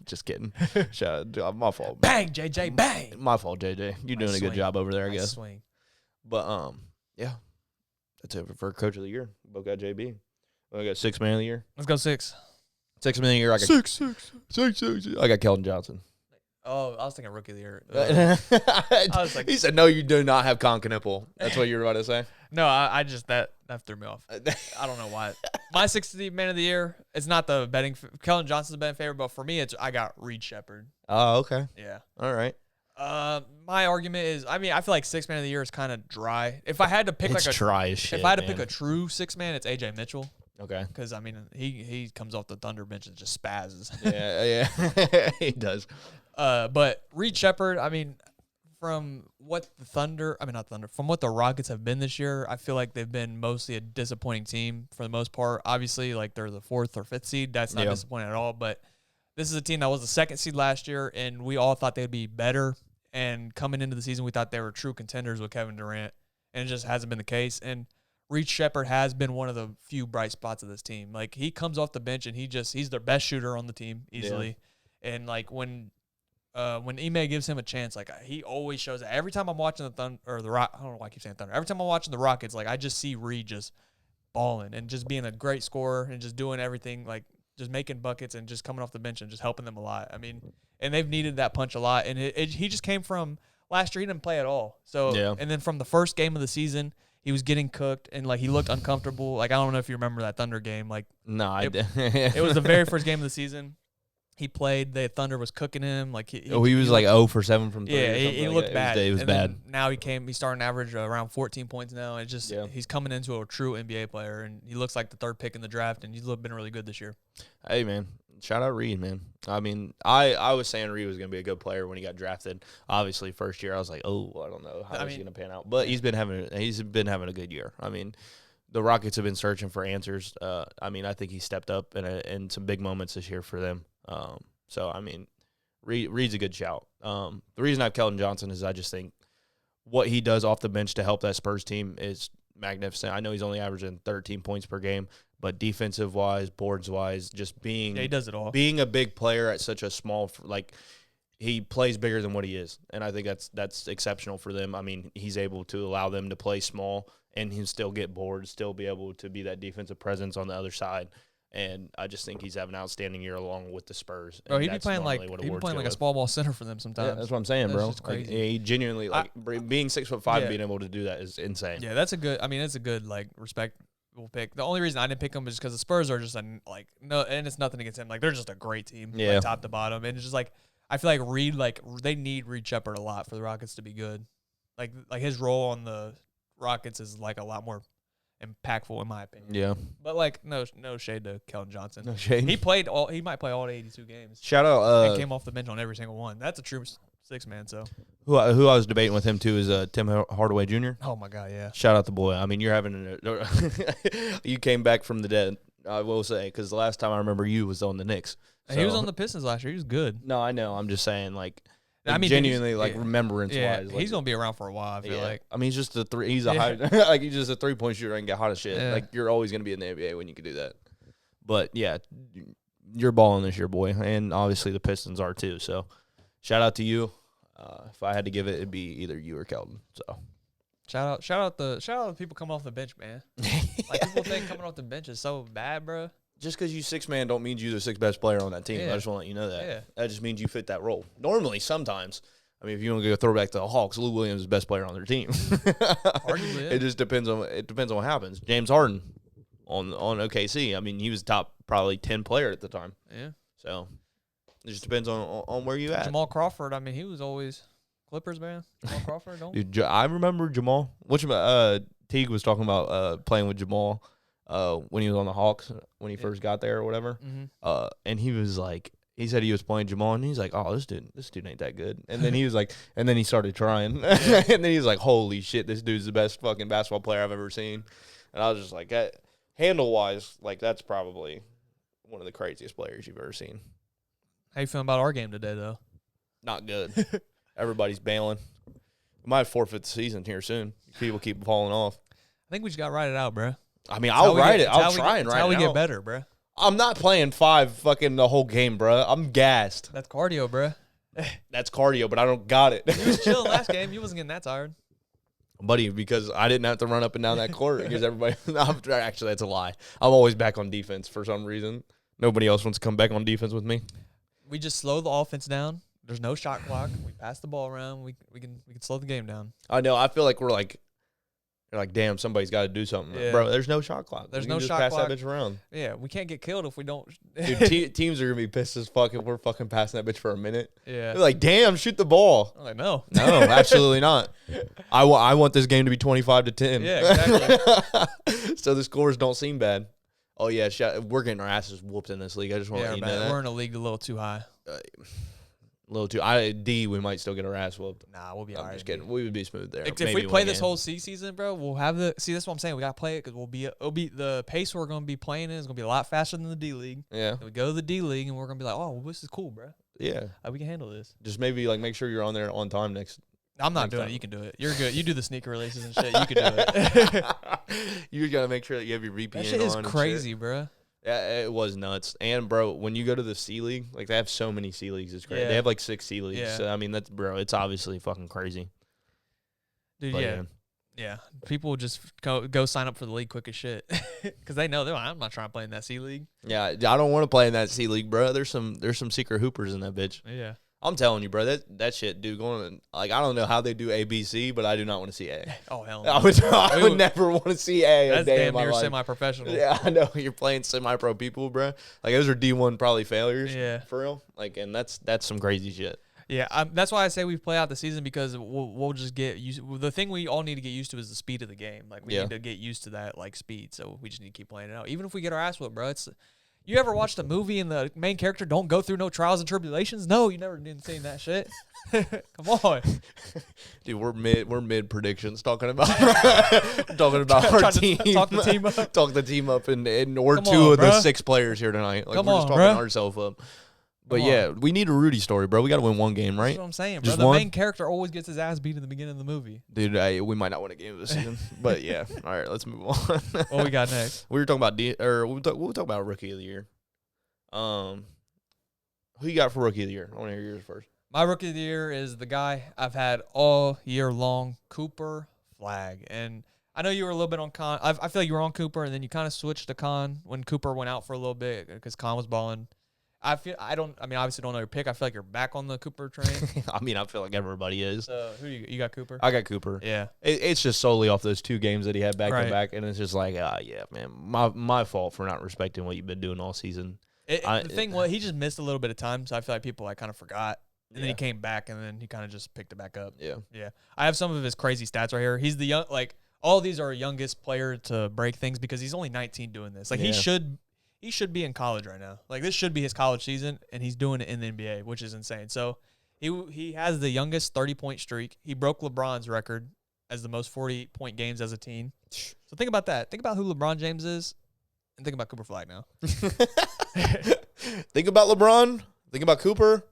Just kidding. My fault. Bang, JJ, bang. My fault, JJ. You're doing a good job over there, I guess. Swing. But yeah, that's it for Coach of the Year. Both got JB. I got 6 man of the year. Let's go 6. 6 man of the year. I got 6. I got Keldon Johnson. Oh, I was thinking rookie of the year. I was like, he said, "No, you do not have Con Knipple." That's what you were about to say. No, I just that threw me off. I don't know why. My 60 man of the year. It's not the betting. Keldon Johnson's betting favorite, but for me, I got Reed Shepherd. Oh, okay. Yeah. All right. My argument is, I mean, I feel like 6 man of the year is kind of dry. If I had to pick dry as shit. If I had to pick a true 6 man, it's AJ Mitchell. Okay. Because, I mean, he comes off the Thunder bench and just spazzes. Yeah. He does. But Reed Shepherd, I mean, from what from what the Rockets have been this year, I feel like they've been mostly a disappointing team for the most part. Obviously, like they're the 4th or 5th seed. That's not disappointing at all. But this is a team that was the 2nd seed last year, and we all thought they'd be better. And coming into the season, we thought they were true contenders with Kevin Durant, and it just hasn't been the case. And Reed Shepherd has been one of the few bright spots of this team. Like, he comes off the bench, and he's their best shooter on the team easily. Yeah. And, like, when Ime gives him a chance, like, he always shows that. Every time I'm watching the Thunder, or the Rock, I don't know why I keep saying Thunder. Every time I'm watching the Rockets, like, I just see Reed just balling and just being a great scorer and just doing everything, like, just making buckets and just coming off the bench and just helping them a lot. I mean, and they've needed that punch a lot. And he just came from last year, he didn't play at all. So, and then from the first game of the season, he was getting cooked, and, like, he looked uncomfortable. Like, I don't know if you remember that Thunder game. Like, no, I did. It was the very first game of the season. He played. The Thunder was cooking him. Like he was like 0 for 7 from 3. Yeah, he looked bad. It was bad. Now he's starting to average around 14 points now. It's just he's coming into a true NBA player, and he looks like the 3rd pick in the draft, and he's been really good this year. Hey, man. Shout out Reed, man. I mean, I was saying Reed was going to be a good player when he got drafted. Obviously, first year I was like, oh, I don't know how he's going to pan out. But he's been having a good year. I mean, the Rockets have been searching for answers. I mean, I think he stepped up in some big moments this year for them. So, I mean, Reed's a good shout. The reason I have Keldon Johnson is I just think what he does off the bench to help that Spurs team is magnificent. I know he's only averaging 13 points per game, But defensive wise, boards wise, just being he does it all. Being a big player at such a small he plays bigger than what he is, and I think that's exceptional for them. I mean, he's able to allow them to play small and he still get boards, still be able to be that defensive presence on the other side. And I just think he's having an outstanding year along with the Spurs. Bro, he'd be playing like a small ball center for them sometimes. Yeah, that's what I'm saying, bro. Just crazy. He genuinely being 6'5" and being able to do that is insane. Yeah, that's a good. I mean, it's a good respectable pick. The only reason I didn't pick him is because the Spurs are just no, and it's nothing against him. Like they're just a great team, top to bottom, and it's just like I feel like Reed, they need Reed Shepherd a lot for the Rockets to be good. Like his role on the Rockets is like a lot more impactful in my opinion. Yeah. But like no shade to Keldon Johnson. No shade. He might play all 82 games. Shout out and came off the bench on every single one. That's a true six man, so who I was debating with him too is Tim Hardaway Jr. Oh my god, yeah. Shout out the boy. I mean, you're having you came back from the dead, I will say, because the last time I remember you was on the Knicks. So. He was on the Pistons last year. He was good. No, I know. I'm just saying, I mean, genuinely, remembrance wise, he's gonna be around for a while. I feel like. I mean, he's just he's a high, he's just a 3-point shooter and get hot as shit. Yeah. Like you're always gonna be in the NBA when you can do that. But yeah, you're balling this year, boy, and obviously the Pistons are too. So, shout out to you. If I had to give it, it'd be either you or Keldon. So, shout out the people coming off the bench, man. People think coming off the bench is so bad, bro. Just because you 6-man don't mean you're the 6th best player on that team. Yeah. I just want to let you know that. Yeah. That just means you fit that role. Normally, sometimes, I mean, if you want to go throwback to the Hawks, Lou Williams is the best player on their team. Arguably, yeah. It just depends on what happens. James Harden on OKC. I mean, he was top probably 10 player at the time. Yeah. So it just depends on where you at. Jamal Crawford. I mean, he was always Clippers, man. Jamal Crawford, don't. Dude, I remember Jamal. Teague was talking about playing with Jamal. When he was on the Hawks, when he first got there or whatever. Mm-hmm. And he was like, he said he was playing Jamal, and he's like, oh, this dude ain't that good. And then he was like, and then he started trying. And then he was like, holy shit, this dude's the best fucking basketball player I've ever seen. And I was just like, handle-wise, that's probably one of the craziest players you've ever seen. How you feeling about our game today, though? Not good. Everybody's bailing. We might forfeit the season here soon. People keep falling off. I think we just got to ride it out, bro. I mean, I'll write it. I'll try and write it. That's how we get better, bro. I'm not playing 5 fucking the whole game, bro. I'm gassed. That's cardio, bro. That's cardio, but I don't got it. You was chilling last game. You wasn't getting that tired. Buddy, because I didn't have to run up and down that court because everybody – actually, that's a lie. I'm always back on defense for some reason. Nobody else wants to come back on defense with me. We just slow the offense down. There's no shot clock. We pass the ball around. We can slow the game down. I know. I feel like we're like – you're like, damn, somebody's got to do something. Yeah. Bro, there's no shot clock. There's we no can just shot pass clock. That bitch around. Yeah, we can't get killed if we don't. Dude, teams are going to be pissed as fuck if we're fucking passing that bitch for a minute. Yeah. They're like, damn, shoot the ball. I'm like, no. No, absolutely not. I want this game to be 25-10. Yeah, exactly. So the scores don't seem bad. Oh, yeah, we're getting our asses whooped in this league. I just want to let you know that. We're in a league a little too high. A little too. We might still get our ass whooped. Nah, we'll be all right. I'm just kidding. We would be smooth there. If we play this whole season, bro, we'll have that's what I'm saying. We got to play it because it'll be the pace we're going to be playing in is going to be a lot faster than the D League. Yeah. Then we go to the D League and we're going to be like, oh, well, this is cool, bro. Yeah. We can handle this. Just maybe make sure you're on there on time next. I'm not doing it. You can do it. You're good. You do the sneaker releases and shit. You can do it. You got to make sure that you have your VPN on. That shit is crazy, bro. Yeah, it was nuts. And, bro, when you go to the C League, they have so many C Leagues. It's crazy. Yeah. They have, 6 C Leagues. Yeah. So, I mean, it's obviously fucking crazy. Dude, but, yeah. People just go sign up for the league quick as shit. Because they know, I'm not trying to play in that C League. Yeah, I don't want to play in that C League, bro. There's some secret hoopers in that bitch. Yeah. I'm telling you, bro, that shit, dude, I don't know how they do ABC, but I do not want to see A. Oh, hell no. I would never want to see A. That's damn near semi-professional. Yeah, I know. You're playing semi-pro people, bro. Those are D1 probably failures. Yeah. For real. And that's some crazy shit. Yeah, that's why I say we play out the season because we'll just get used. The thing we all need to get used to is the speed of the game. We need to get used to that speed. So we just need to keep playing it out. Even if we get our ass whipped, bro. You ever watched a movie and the main character don't go through no trials and tribulations? No, you never didn't see that shit. Come on, dude. We're mid predictions talking about our team. Talk the team up. Talk the team up, and we're two of the 6 players here tonight. We're just talking ourselves up. But yeah, we need a Rudy story, bro. We got to win one game, right? That's what I'm saying, bro. Just The one? main character always gets his ass beat in the beginning of the movie. Dude, we might not win a game this season. But yeah, all right, let's move on. What we got next? We were talking about we'll talk about Rookie of the Year. Who you got for Rookie of the Year? I want to hear yours first. My Rookie of the Year is the guy I've had all year long, Cooper Flagg. And I know you were a little bit on Con. I feel like you were on Cooper, and then you kind of switched to Con when Cooper went out for a little bit because Con was balling. Obviously don't know your pick. I feel like you're back on the Cooper train. I feel like everybody is. So who you got Cooper? I got Cooper. Yeah. It's just solely off those 2 games that he had back to back, and it's just like, yeah, man, my fault for not respecting what you've been doing all season. The thing was, he just missed a little bit of time, so I feel like people kind of forgot. And then he came back, and then he kind of just picked it back up. Yeah. Yeah. I have some of his crazy stats right here. He's the young, all of these are youngest player to break things because he's only 19 doing this. He should be in college right now. This should be his college season, and he's doing it in the NBA, which is insane. So he has the youngest 30-point streak. He broke LeBron's record as the most 40-point games as a teen. So think about that. Think about who LeBron James is, and think about Cooper Flagg now. Think about LeBron. Think about Cooper.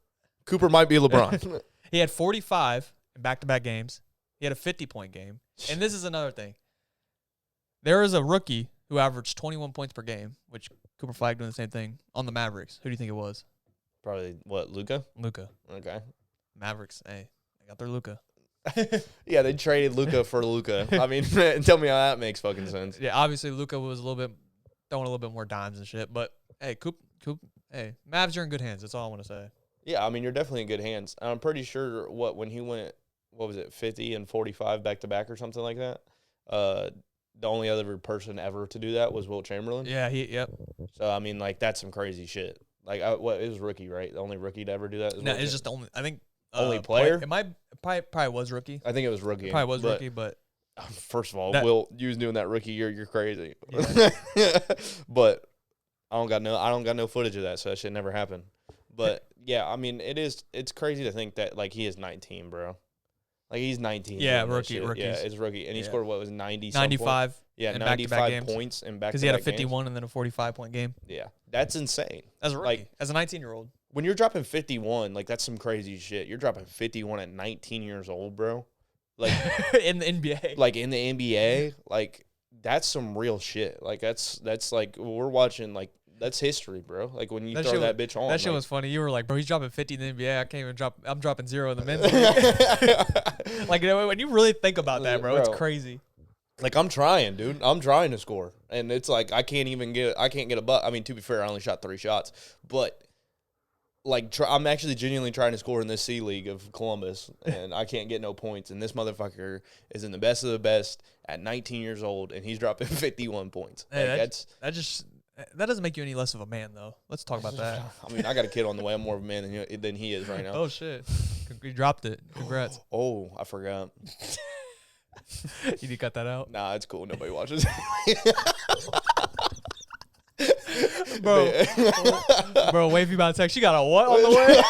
Cooper might be LeBron. He had 45 in back-to-back games. He had a 50-point game. And this is another thing. There is a rookie who averaged 21 points per game, which Cooper Flagg doing the same thing on the Mavericks. Who do you think it was? Probably, Luka? Luka. Okay. Mavericks. Hey, they got their Luka. Yeah, they traded Luka for Luka. I mean, tell me how that makes fucking sense. Yeah, obviously Luka was throwing a little bit more dimes and shit. But, hey, Mavs are in good hands. That's all I want to say. Yeah, I mean, you're definitely in good hands. I'm pretty sure when he went, 50 and 45 back-to-back or something like that? The only other person ever to do that was Wilt Chamberlain. Yeah, yep. So, I mean, that's some crazy shit. It was rookie, right? The only rookie to ever do that? No, it's just the only, I think. Only player? It probably was rookie. I think it was rookie. It probably was rookie, but. First of all, Wilt, you was doing that rookie year, you're crazy. Yeah. But I don't got no footage of that, so that shit never happened. But yeah, I mean, it's crazy to think that he is 19, bro. He's 19. Yeah, rookie. Yeah, it's rookie, and he scored 95. Yeah, in 95 points in back-to-back because he had a 51 and then a 45-point game. Yeah, that's insane. As a rookie, as a 19-year-old. When you're dropping 51, that's some crazy shit. You're dropping 51 at 19 years old, bro. In the NBA. In the NBA, that's some real shit. That's we're watching that's history, bro. When you throw that bitch on. That shit was funny. You were like, bro, he's dropping 50 in the NBA. I can't even drop. I'm dropping 0 in the men's league. When you really think about that, bro, it's crazy. I'm trying, dude. I'm trying to score. And it's I can't get a butt. I mean, to be fair, I only shot 3 shots. But, I'm actually genuinely trying to score in this C League of Columbus. And I can't get no points. And this motherfucker is in the best of the best at 19 years old. And he's dropping 51 points. Hey, that doesn't make you any less of a man, though. Let's talk about that. I mean, I got a kid on the way. I'm more of a man than he is right now. Oh, shit. You dropped it. Congrats. Oh, I forgot. You need to cut that out? Nah, it's cool. Nobody watches. Bro, Wavy about to text. You got a what on the way?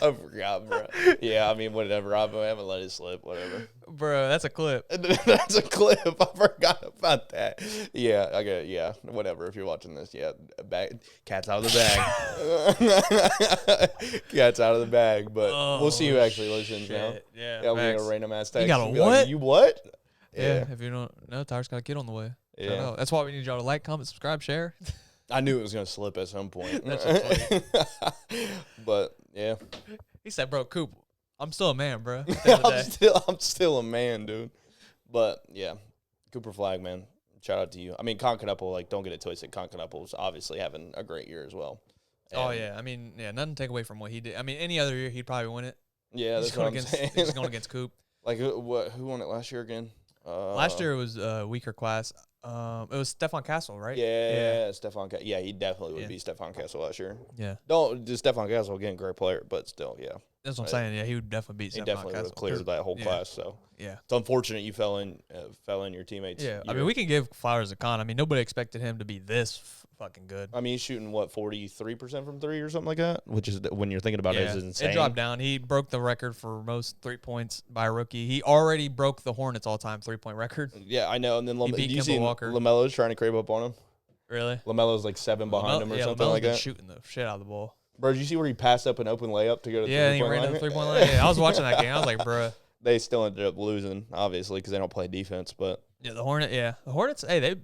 I forgot, bro. Yeah, I mean, whatever. I haven't let it slip. Whatever. Bro, that's a clip. That's a clip. I forgot about that. Yeah, I got. Yeah, whatever. If you're watching this, yeah, cat's out of the bag. Cat's out of the bag. But we'll see who actually listens now. Yeah, we're gonna random ass text. You got a what? You what? Yeah. If you don't know, Tyler's got a kid on the way. Yeah. That's why we need y'all to like, comment, subscribe, share. I knew it was gonna slip at some point. That's funny. But yeah. He said, "Bro, Coop, I'm still a man, bro." I'm still a man, dude. But yeah, Cooper Flagg, man. Shout out to you. I mean, Conconapple, don't get it twisted. Conconapple's obviously having a great year as well. And I mean, nothing to take away from what he did. I mean, any other year he'd probably win it. Yeah, that's what I'm saying. He's going against Coop. Who won it last year again? Last year it was a weaker class. It was Stephon Castle, right? Yeah. Stephon Castle. Yeah, he definitely would be Stephon Castle last year. Yeah. Stephon Castle, again, great player, but still, yeah. That's what I'm saying. Yeah, he would definitely beat Stephon Castle. He definitely would have cleared that whole class, so. Yeah. It's unfortunate you fell in your teammates. Yeah, I mean, we can give flowers to Con. I mean, nobody expected him to be this fucking good. I mean, he's shooting, 43% from 3 or something like that? Which is, when you're thinking about it, is insane. It dropped down. He broke the record for most 3 points by a rookie. He already broke the Hornets all-time 3-point record. Yeah, I know. And then he beat LaMelo's trying to creep up on him. Really? LaMelo's like 7 behind him or something LaMelo's like been that. shooting the shit out of the ball. Bro, did you see where he passed up an open layup to go to the Yeah, and he three-point ran to line? the 3-point line. Yeah, I was watching that game. I was like, bruh. They still ended up losing, obviously, because they don't play defense. But Yeah, the Hornets. Hey,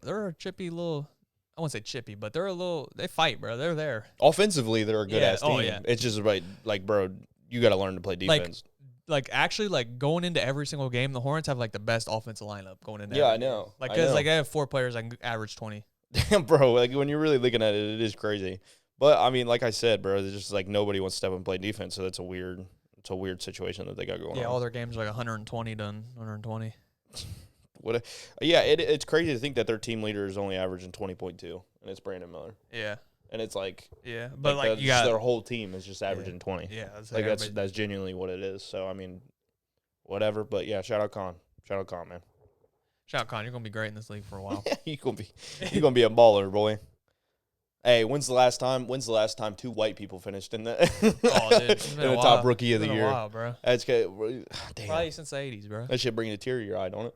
they're a chippy little. I won't say chippy, but they fight, bro. They're there. offensively, they're a good ass team. Oh, yeah. It's just like, bro, you got to learn to play defense. Actually, going into every single game, the Hornets have like the best offensive lineup going into. Yeah, every I know. Game. Like, cause like I have 4 players that can average 20. Damn, bro. Like when you're really looking at it, it is crazy. But I mean, like I said, bro, it's just like nobody wants to step up and play defense. So that's a weird situation that they got going on. Yeah, all their games are like 120 done, 120. It's crazy to think that their team leader is only averaging 20.2, and it's Brandon Miller. Yeah. And it's like, yeah, but like you got got their whole team is just averaging 20. Yeah, that's genuinely what it is. So I mean, whatever. But yeah, shout out Con, man. Shout out Con, you're gonna be great in this league for a while. you're gonna be a baller, boy. Hey, when's the last time 2 white people finished in the in the top rookie of the year? While, bro. That's good. Damn. Probably since the 80s, bro. That shit bring a tear to your eye, don't it?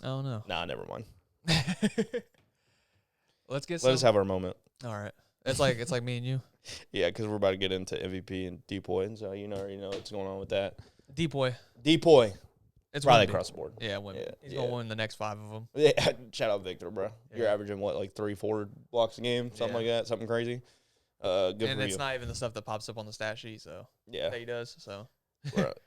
I don't know. Nah, never mind. Let us have our moment. All right. It's like me and you. Yeah, because we're about to get into MVP and Depoy, and so you already know what's going on with that. Depoy. It's probably across the board. Yeah, he's gonna win the next 5 of them. Yeah, shout out Victor, bro. Yeah. You're averaging what, like 3-4 blocks a game, something like that, something crazy. Good and for it's you. not even the stuff that pops up on the stat sheet. So yeah, that he does. So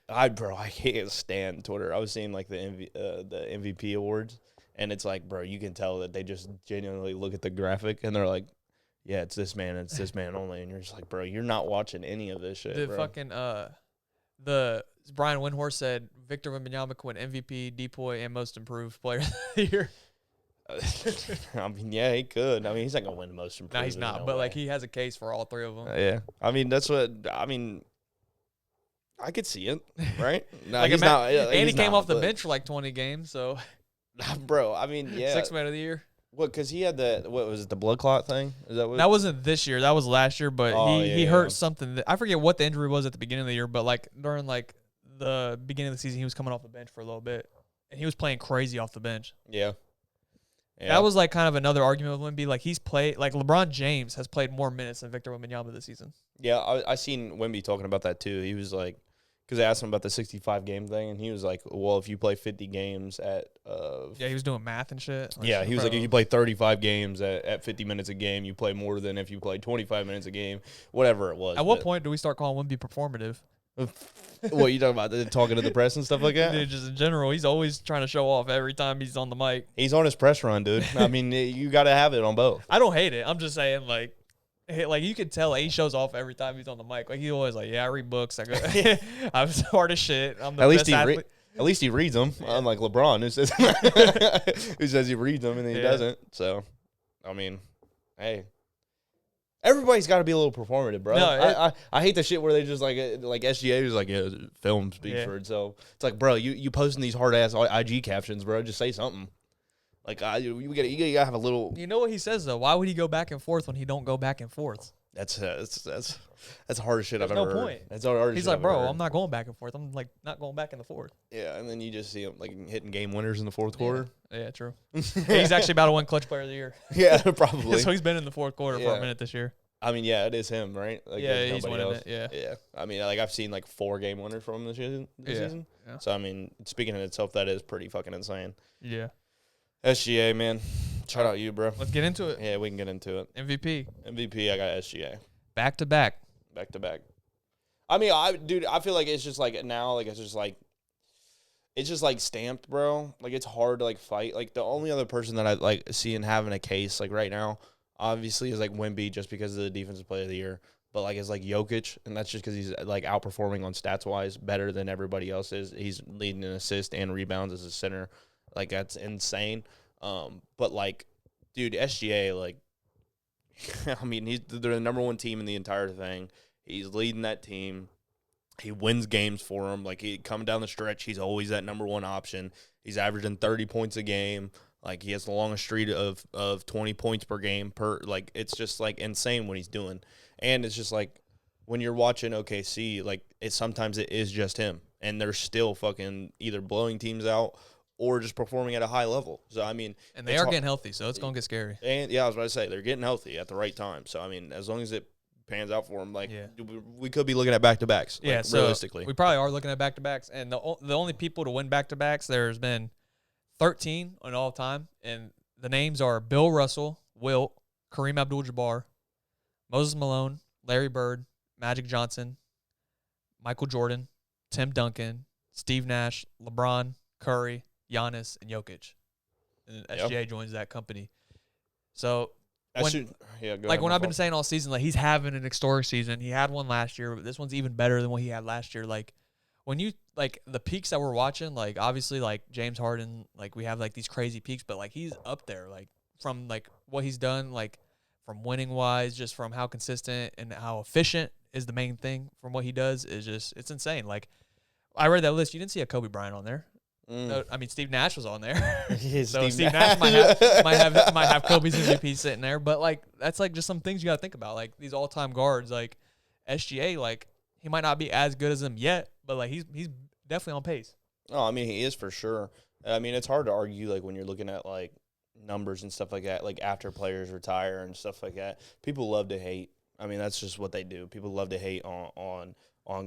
I can't stand Twitter. I was seeing like the MVP awards, and it's like, bro, you can tell that they just genuinely look at the graphic and they're like, yeah, it's this man only, and you're just like, bro, you're not watching any of this shit. The bro. fucking Brian Windhorst said Victor Wembanyama could win MVP, Depoy, and Most Improved Player of the Year. I mean, yeah, he could. I mean, he's not gonna win Most Improved. No, he's not. But like, he has a case for all 3 of them. Yeah, I mean, I could see it, right? No, like he's not. And he came off the bench for like 20 games, so. Bro, I mean, yeah. 6th man of the year. What? Because he had what was it? The blood clot thing? Is that what? That wasn't this year. That was last year. But he hurt something. I forget what the injury was at the beginning of the year. But like during like the beginning of the season, he was coming off the bench for a little bit, and he was playing crazy off the bench. Yeah. That was like kind of another argument with Wemby. Like he's played like LeBron James has played more minutes than Victor Wembanyama this season. Yeah, I seen Wemby talking about that too. He was like, because I asked him about the 65 game thing, and he was like, well, if you play 50 games at yeah, he was doing math and shit. Like, yeah, he was like, if you play 35 games at 50 minutes a game, you play more than if you play 25 minutes a game, whatever it was. At what point do we start calling Wemby performative? What you talking about? Talking to the press and stuff like that? Dude, just in general, he's always trying to show off every time he's on the mic. He's on his press run, dude. I mean, you got to have it on both. I don't hate it. I'm just saying, like you can tell he shows off every time he's on the mic. Like he's always like, "Yeah, I read books. I'm smart as shit. I'm the best athlete." At least he reads them. Yeah. Unlike LeBron, who says he reads them and then he doesn't. So, I mean, hey. Everybody's got to be a little performative, bro. No, I hate the shit where they just like SGA is like, yeah, film speaks for itself. It's like, bro, you posting these hard ass IG captions, bro. Just say something. Like you gotta have a little. You know what he says though? Why would he go back and forth when he don't go back and forth? That's the hardest shit I've ever heard. There's no point. That's the hardest. He's like, bro, I'm not going back and forth. I'm like not going back in the fourth. Yeah, and then you just see him like hitting game winners in the fourth quarter. Yeah, true. He's actually about to win Clutch Player of the Year. Yeah, probably. So he's been in the fourth quarter for a minute this year. I mean, yeah, it is him, right? Like, yeah, he's winning it. Yeah, yeah. I mean, like I've seen like 4 game winners from him this season. Yeah. So I mean, speaking in itself, that is pretty fucking insane. Yeah. SGA, man. Shout out you, bro. Let's get into it. Yeah, we can get into it. MVP, I got SGA. Back to back. I mean, I feel like it's just like now, like it's just like stamped, bro. Like it's hard to like fight. Like the only other person that I like seeing having a case like right now, obviously, is like Wemby, just because of the defensive player of the year. But like it's like Jokic, and that's just because he's like outperforming on stats wise better than everybody else is. He's leading in assists and rebounds as a center. Like that's insane. But like, dude, SGA, like, I mean, they're the number 1 team in the entire thing. He's leading that team. He wins games for them. Like, he coming down the stretch, he's always that number 1 option. He's averaging 30 points a game. Like, he has the longest streak of 20 points per game like, it's just like insane what he's doing. And it's just like when you're watching OKC, like sometimes it is just him, and they're still fucking either blowing teams out or just performing at a high level. So, I mean. And they are getting healthy, so it's going to get scary. And, yeah, I was about to say, they're getting healthy at the right time. So, I mean, as long as it pans out for them, we could be looking at back-to-backs, so realistically. We probably are looking at back-to-backs. And the only people to win back-to-backs, there's been 13 on all time. And the names are Bill Russell, Wilt, Kareem Abdul-Jabbar, Moses Malone, Larry Bird, Magic Johnson, Michael Jordan, Tim Duncan, Steve Nash, LeBron, Curry, Giannis, and Jokic. And SGA joins that company. So, when I've been saying all season, like, he's having an historic season. He had one last year, but this one's even better than what he had last year. Like, when you, like, the peaks that we're watching, like, obviously, like, James Harden, like, we have, like, these crazy peaks, but, like, he's up there, like, from, like, what he's done, like, from winning-wise, just from how consistent and how efficient is the main thing from what he does is just, it's insane. Like, I read that list. You didn't see a Kobe Bryant on there. No, I mean, Steve Nash was on there. So Steve Nash might have Kobe's MVP sitting there. But, like, that's, like, just some things you got to think about. Like, these all-time guards, like, SGA, like, he might not be as good as him yet, but, like, he's definitely on pace. Oh, I mean, he is for sure. I mean, it's hard to argue, like, when you're looking at, like, numbers and stuff like that, like, after players retire and stuff like that. People love to hate. I mean, that's just what they do. People love to hate on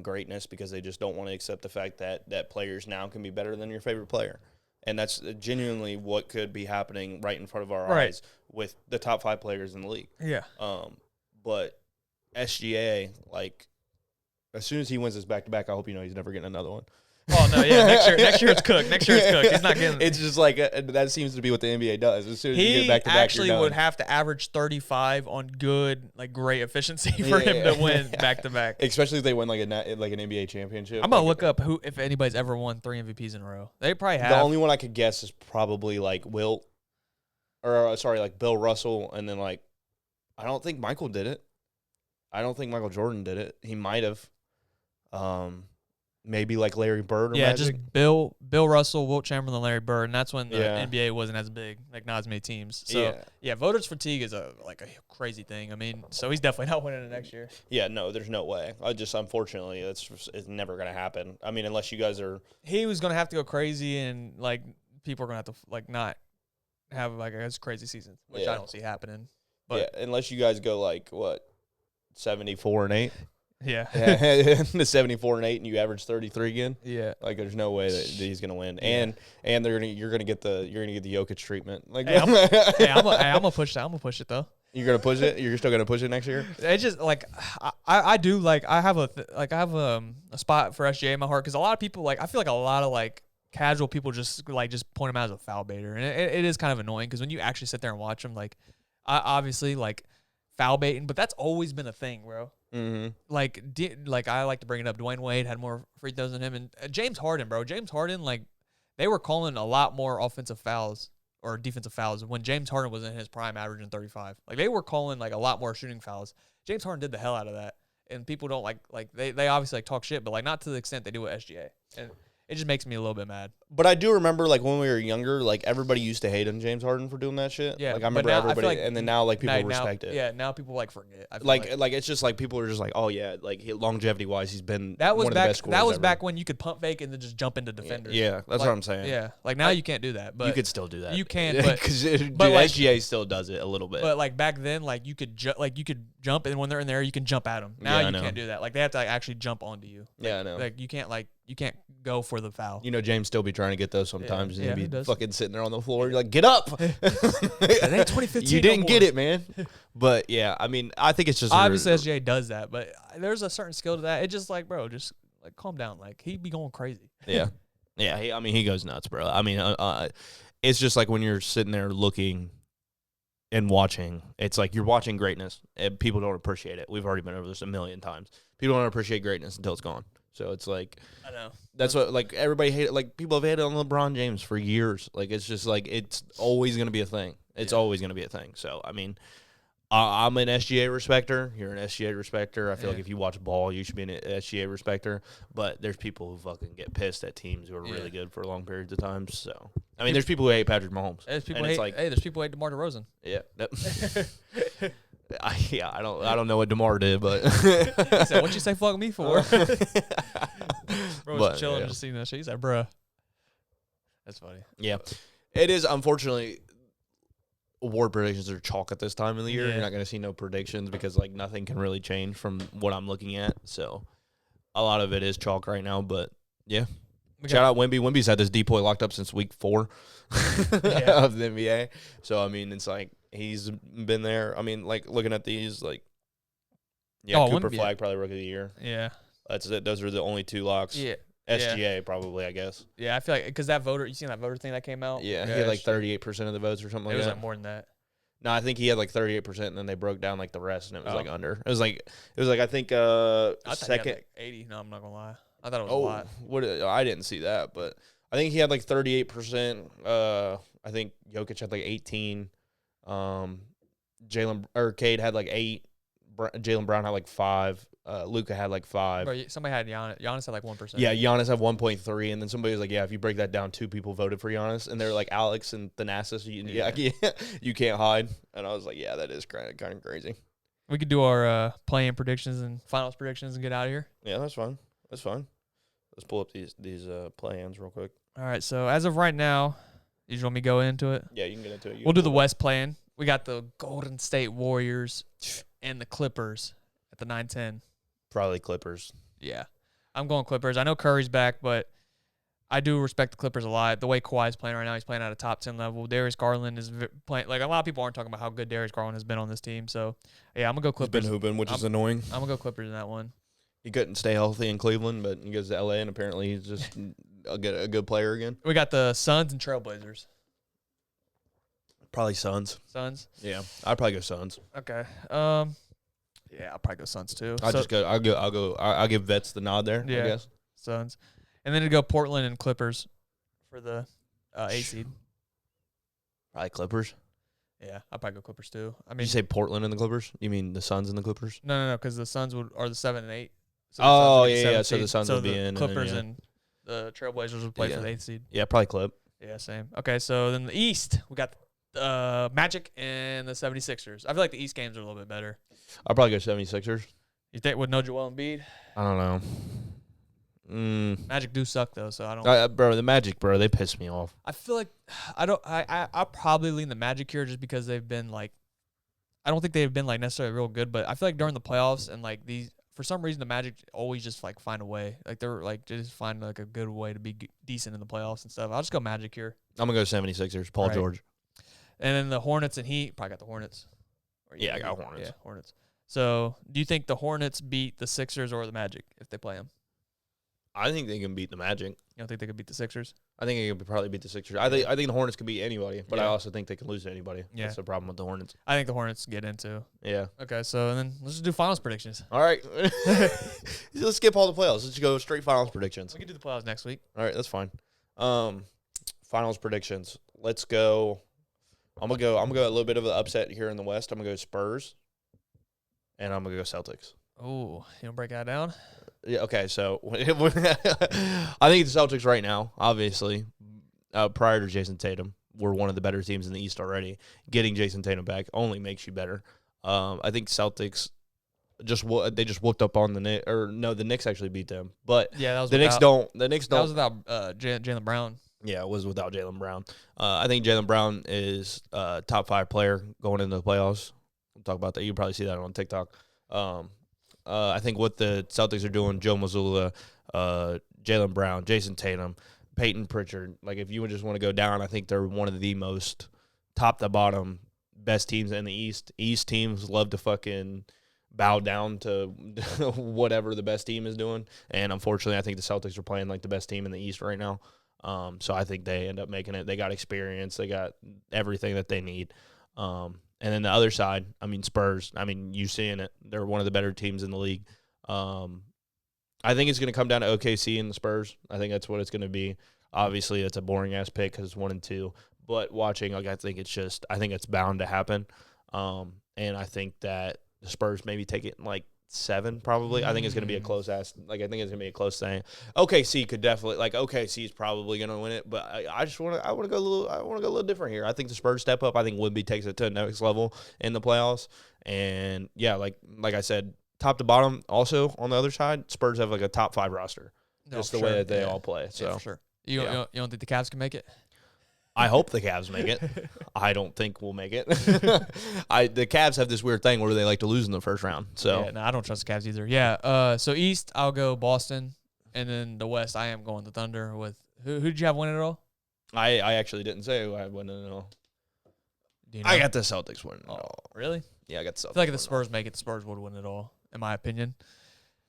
greatness because they just don't want to accept the fact that players now can be better than your favorite player. And that's genuinely what could be happening right in front of our eyes with the top 5 players in the league. Yeah. But SGA, like, as soon as he wins this back-to-back, I hope you know he's never getting another one. Oh, no, yeah. Next year it's cooked. He's not getting. It's just like that seems to be what the NBA does. As soon as you get back to back, he actually would have to average 35 on good, like, great efficiency for him to win back to back. Especially if they win like an NBA championship. I'm gonna look up if anybody's ever won 3 MVPs in a row. They probably have. The only one I could guess is probably like Wilt, or like Bill Russell, and then like I don't think Michael did it. I don't think Michael Jordan did it. He might have. Maybe like Larry Bird or Magic. Just Bill Russell, Wilt Chamberlain, Larry Bird, and that's when the NBA wasn't as big, like not as many temes. So voters fatigue is a crazy thing. I mean, so he's definitely not winning it next year. Yeah, no, there's no way. Unfortunately, it's never gonna happen. I mean, unless you guys are. He was gonna have to go crazy, and like people are gonna have to like not have like a crazy season, which I don't see happening. But unless you guys go like what, 74-8. Yeah. The 74-8, and you average 33 again. Yeah, like there's no way that he's gonna win, and you're gonna get the Jokic treatment. Like, I'm gonna push that. I'm gonna push it though. You're gonna push it. You're still gonna push it next year. It's just like I do like I have a spot for SGA in my heart because a lot of people I feel like a lot of like casual people just point him out as a foul baiter, and it is kind of annoying because when you actually sit there and watch him, like obviously like foul baiting, but that's always been a thing, bro. Mm-hmm. Like I like to bring it up. Dwayne Wade had more free throws than him, and James Harden, bro. James Harden, like they were calling a lot more offensive fouls or defensive fouls when James Harden was in his prime, averaging 35. Like they were calling like a lot more shooting fouls. James Harden did the hell out of that, and people don't like they obviously like talk shit, but like not to the extent they do with SGA, and it just makes me a little bit mad. But I do remember, like, when we were younger, like, everybody used to hate on James Harden for doing that shit. Yeah. Like, I remember everybody, and then now, like, people respect it. Yeah, now people, like, forget. Like, it's just, like, people are just like, oh, yeah, like, longevity-wise, he's been one of the best scorers That was ever. back when you could pump fake and then just jump into defenders. Yeah, that's what I'm saying. Yeah, like, now you can't do that. But you could still do that. You can, but SGA still does it a little bit. But, like, back then, like, you could jump, and when they're in there, you can jump at them. Now you can't do that. Like, they have to actually jump onto you. Yeah, I know. Like, you can't go for the foul. You know, James still be trying to get those sometimes, and he'd be fucking sitting there on the floor. You're like, get up! That ain't 2015. You didn't get it, man. But yeah, I mean, I think it's just obviously SGA does that, but there's a certain skill to that. It's just like, bro, just like calm down. Like he be going crazy. Yeah, he goes nuts, bro. I mean, it's just like when you're sitting there looking and watching. It's like you're watching greatness, and people don't appreciate it. We've already been over this a million times. People don't appreciate greatness until it's gone. So it's like, I know. That's what, like, everybody hated. Like, people have hated on LeBron James for years. Like, it's just like, it's always going to be a thing. It's always going to be a thing. So, I mean, I'm an SGA respecter. You're an SGA respecter. I feel like if you watch ball, you should be an SGA respecter. But there's people who fucking get pissed at teams who are really good for long periods of time. So, I mean, there's people who hate Patrick Mahomes. There's people who hate DeMar DeRozan. Yeah. I don't know what DeMar did, but he said, "What'd you say fuck me for?" Bro was chilling, just seeing that shit. He's like, "Bruh, That's funny. Yeah, it is. Unfortunately, award predictions are chalk at this time of the year. Yeah. You're not going to see no predictions because like nothing can really change from what I'm looking at. So a lot of it is chalk right now. But yeah, shout out Wemby. Wemby's had this depoy locked up since week 4 of the NBA. So I mean, it's like he's been there. I mean, like looking at these, like Cooper Flag probably rookie of the year. Yeah, that's it. Those are the only 2 locks. Yeah. SGA probably, I guess. Yeah, I feel like because that voter, you seen that voter thing that came out? Yeah, he had like 38% of the votes or something like that. It was like more than that. No, I think he had like 38%, and then they broke down like the rest, and it was like under. It was like I think I second. he had like 80. No, I'm not gonna lie. I thought it was a lot. What? I didn't see that, but I think he had like 38%. I think Jokic had like 18. Cade had like 8. Jaylen Brown had like 5. Luka had like 5. Bro, somebody had Giannis. Giannis had like 1%. Yeah, Giannis had 1.3, and then somebody was like, "Yeah, if you break that down, 2 people voted for Giannis," and they're like Alex and Thanasis. You can't hide. And I was like, "Yeah, that is kind of crazy." We could do our play-in predictions and finals predictions and get out of here. Yeah, that's fine. That's fine. Let's pull up these play-ins real quick. All right. So as of right now, you just want me to go into it? Yeah, you can get into it. We'll do the West play-in. We got the Golden State Warriors and the Clippers at the 9-10. Probably Clippers. Yeah. I'm going Clippers. I know Curry's back, but I do respect the Clippers a lot. The way Kawhi's playing right now, he's playing at a top 10 level. Darius Garland is playing. Like, a lot of people aren't talking about how good Darius Garland has been on this team. So, yeah, I'm going to go Clippers. He's been hooping, which is annoying. I'm going to go Clippers in that one. He couldn't stay healthy in Cleveland, but he goes to L.A., and apparently he's just a good player again. We got the Suns and Trailblazers. Probably Suns. Suns? Yeah, I'd probably go Suns. Okay. Yeah, I'll probably go Suns too. I'll give Vets the nod there. Yeah, I guess Suns, and then to go Portland and Clippers for the 8 seed. Probably Clippers. Yeah, I'll probably go Clippers too. I mean, did you say Portland and the Clippers? You mean the Suns and the Clippers? No, because the Suns are the 7 and 8. So So the Suns would be in. Clippers and the Trailblazers would play for the 8th seed. Yeah, probably Clip. Yeah, same. Okay, so then the East, we got Magic and the 76ers. I feel like the East games are a little bit better. I'll probably go 76ers. You think with no Joel Embiid? I don't know. Magic do suck though, so I don't. Bro, the Magic, bro, they piss me off. I feel like I'll probably lean the Magic here just because they've been like, I don't think they've been like necessarily real good, but I feel like during the playoffs and like these, for some reason the Magic always just like find a way. Like they're like just find like a good way to be decent in the playoffs and stuff. I'll just go Magic here. I'm gonna go 76ers. Paul George. And then the Hornets and Heat. Probably got the Hornets. Yeah, I got Hornets. Yeah, Hornets. So, do you think the Hornets beat the Sixers or the Magic if they play them? I think they can beat the Magic. You don't think they could beat the Sixers? I think they could probably beat the Sixers. I think the Hornets could beat anybody, but I also think they can lose to anybody. Yeah. That's the problem with the Hornets. I think the Hornets get into. Yeah. Okay, so then let's just do finals predictions. All right. Let's skip all the playoffs. Let's just go straight finals predictions. We can do the playoffs next week. All right, that's fine. Finals predictions. Let's go. I'm gonna go a little bit of an upset here in the West. I'm gonna go Spurs, and I'm gonna go Celtics. Oh, you want to break that down? Yeah. Okay. So I think the Celtics right now, obviously, prior to Jason Tatum, were one of the better teams in the East already. Getting Jason Tatum back only makes you better. I think Celtics just whooped up on the Knicks. Or no, the Knicks actually beat them. But yeah, that was the Knicks don't. The Knicks don't. That was without Jaylen Brown. Yeah, it was without Jaylen Brown. I think Jaylen Brown is a top 5 player going into the playoffs. We'll talk about that. You probably see that on TikTok. I think what the Celtics are doing, Joe Mazzulla, Jaylen Brown, Jason Tatum, Peyton Pritchard. Like, if you would just want to go down, I think they're one of the most top to bottom best teams in the East. East teams love to fucking bow down to whatever the best team is doing. And unfortunately, I think the Celtics are playing like the best team in the East right now. So I think they end up making it. They got experience. They got everything that they need. And then the other side, I mean, Spurs. I mean, you seeing it. They're one of the better teams in the league. I think it's going to come down to OKC and the Spurs. I think that's what it's going to be. Obviously, it's a boring-ass pick because it's 1 and 2. But watching, like, I think it's bound to happen. And I think that the Spurs maybe take it in, like, 7 probably. I think it's going to be a close ass. Like, I think it's going to be a close thing. OKC could definitely, like, OKC is probably going to win it, but I want to go a little different here. I think the Spurs step up. I think Woodby takes it to the next level in the playoffs. And yeah, like I said, top to bottom. Also on the other side, Spurs have like a top 5 roster, just the way that they all play. So yeah, for sure. You don't think the Cavs can make it? I hope the Cavs make it. I don't think we'll make it. The Cavs have this weird thing where they like to lose in the first round. So yeah, no, I don't trust the Cavs either. Yeah. So East, I'll go Boston, and then the West, I am going the Thunder. With who did you have winning it all? I actually didn't say who I winning it all. Do you know? I got the Celtics winning it Oh, all. really? Yeah, I got the Celtics. I feel like if the Spurs make it, the Spurs would win it all, in my opinion.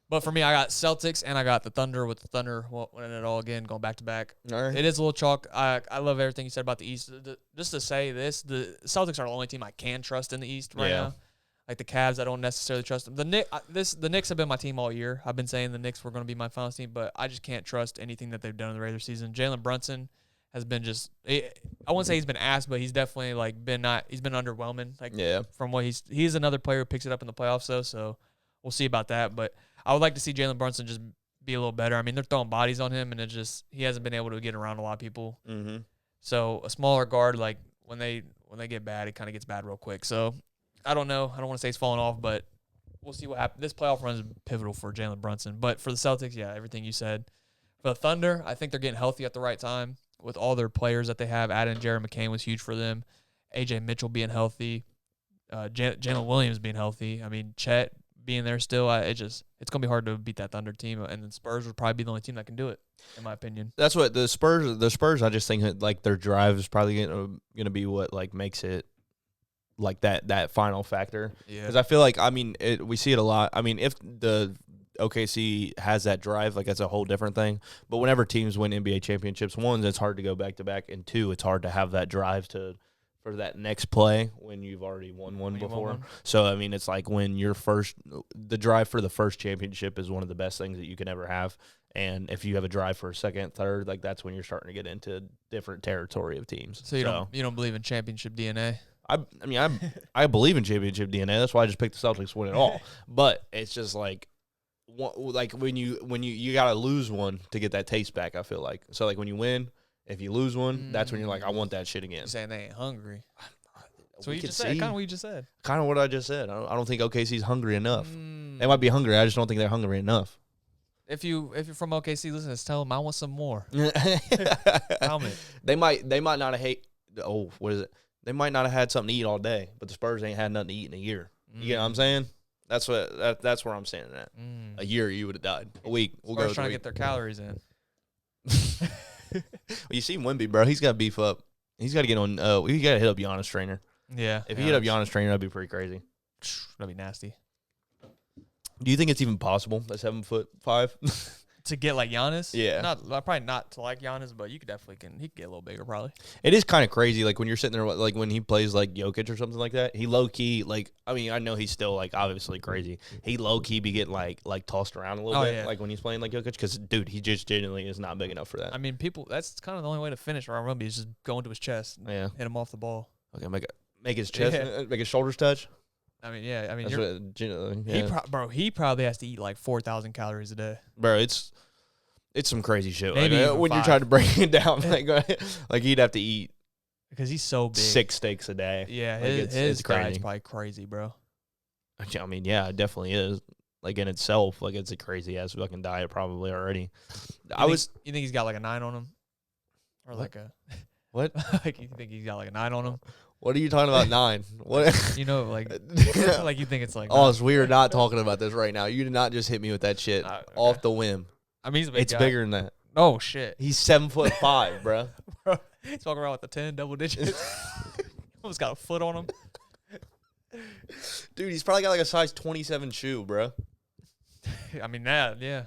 But for me, I got Celtics and I got the Thunder, with the Thunder winning it all again, going back to back. All right. It is a little chalk. I love everything you said about the East. Just to say this, the Celtics are the only team I can trust in the East right now. Like the Cavs, I don't necessarily trust them. The Knicks have been my team all year. I've been saying the Knicks were going to be my finals team, but I just can't trust anything that they've done in the regular season. Jalen Brunson has been I wouldn't say he's been ass, but he's definitely he's been underwhelming. From what he's another player who picks it up in the playoffs though, so we'll see about that. But I would like to see Jalen Brunson just be a little better. I mean, they're throwing bodies on him, and he hasn't been able to get around a lot of people. Mm-hmm. So a smaller guard, like when they get bad, it kind of gets bad real quick. So I don't know. I don't want to say he's falling off, but we'll see what happens. This playoff run is pivotal for Jalen Brunson. But for the Celtics, yeah, everything you said. For the Thunder, I think they're getting healthy at the right time with all their players that they have. Adding Jared McCain was huge for them. AJ Mitchell being healthy. Jalen Williams being healthy. I mean, Chet being there still. It's going to be hard to beat that Thunder team. And the Spurs would probably be the only team that can do it, in my opinion. That's what the Spurs, I just think that, like, their drive is probably going to be what, like, makes it like that final factor. Yeah. Because I feel like, I mean, we see it a lot. I mean, if the OKC has that drive, like, that's a whole different thing. But whenever teams win NBA championships, one, it's hard to go back to back, and two, it's hard to have that drive for that next play when you've already won one before. So, I mean, it's like when the drive for the first championship is one of the best things that you can ever have. And if you have a drive for a second, third, like, that's when you're starting to get into different territory of teams. So you don't believe in championship DNA? I believe in championship DNA. That's why I just picked the Celtics to win it all. But it's just like when you gotta lose one to get that taste back. I feel like so, like, when you win, if you lose one, that's when you're like, I want that shit again. You're saying they ain't hungry. That's what you just said. Kind of what you just said. Kind of what I just said. I don't think OKC's hungry enough. They might be hungry. I just don't think they're hungry enough. If you're from OKC, listen, just tell them I want some more. Comment. They might not have what is it? They might not have had something to eat all day, but the Spurs ain't had nothing to eat in a year. You know what I'm saying? That's where I'm standing at. A year, you would have died. A week, we'll go. Trying to get their calories in. Well, you see Wemby, bro. He's got to beef up. He's got to get on. He got to hit up Giannis Trainer. Yeah. If he hit up Giannis Trainer, that'd be pretty crazy. That'd be nasty. Do you think it's even possible at 7'5"? To get like Giannis? Yeah. Probably not to like Giannis, but he could get a little bigger probably. It is kind of crazy, like, when you're sitting there, like, when he plays like Jokic or something like that, he low-key, like, I mean, I know he's still, like, obviously crazy. He low-key be getting, like tossed around a little bit, yeah. like, when he's playing like Jokic, because, dude, he just genuinely is not big enough for that. I mean, that's kind of the only way to finish Ryan Wemby is just go into his chest and hit him off the ball. Okay, make his chest, make his shoulders touch. I mean, yeah. I mean, that's he probably has to eat like 4,000 calories a day. Bro, it's some crazy shit. Maybe like, when you try to break it down, like he'd have to eat because he's so big, 6 steaks a day. Yeah, like his diet's probably crazy, bro. I mean, yeah, it definitely is. Like, in itself, like, it's a crazy ass fucking diet probably already. You think he's got like a 9 on him, or what? like a what? Like, you think he's got like a 9 on him? What are you talking about? 9? What? You know, like like you think it's like. Oh, so we are not talking about this right now. You did not just hit me with that shit off the whim. I mean, he's a big it's guy. bigger than that. Oh shit, he's 7'5", bro. He's walking around with the 10 double digits. Almost got a foot on him. Dude, he's probably got like a size 27 shoe, bro. I mean, yeah.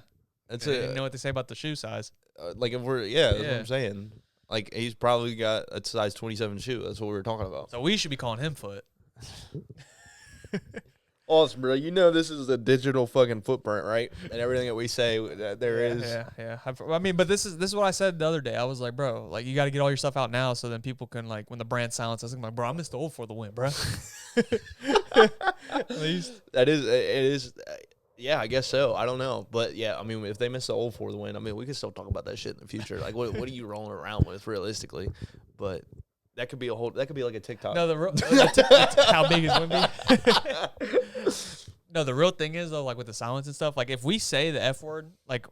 That's it. You know what they say about the shoe size? Like, if that's what I'm saying. Like, he's probably got a size 27 shoe. That's what we were talking about. So we should be calling him foot. Awesome, bro. You know this is a digital fucking footprint, right? And everything that we say, there is. Yeah. I mean, but this is what I said the other day. I was like, bro, like, you got to get all your stuff out now so then people can, like, when the brand silences, I'm like, bro, I'm just old for the win, bro. At least. It is. Yeah, I guess so. I don't know. But, yeah, I mean, if they miss the old for the win, I mean, we can still talk about that shit in the future. Like, what are you rolling around with, realistically? But that could be like a TikTok. No, how big is Wemby? No, the real thing is, though, like, with the silence and stuff, like, if we say the F word, like,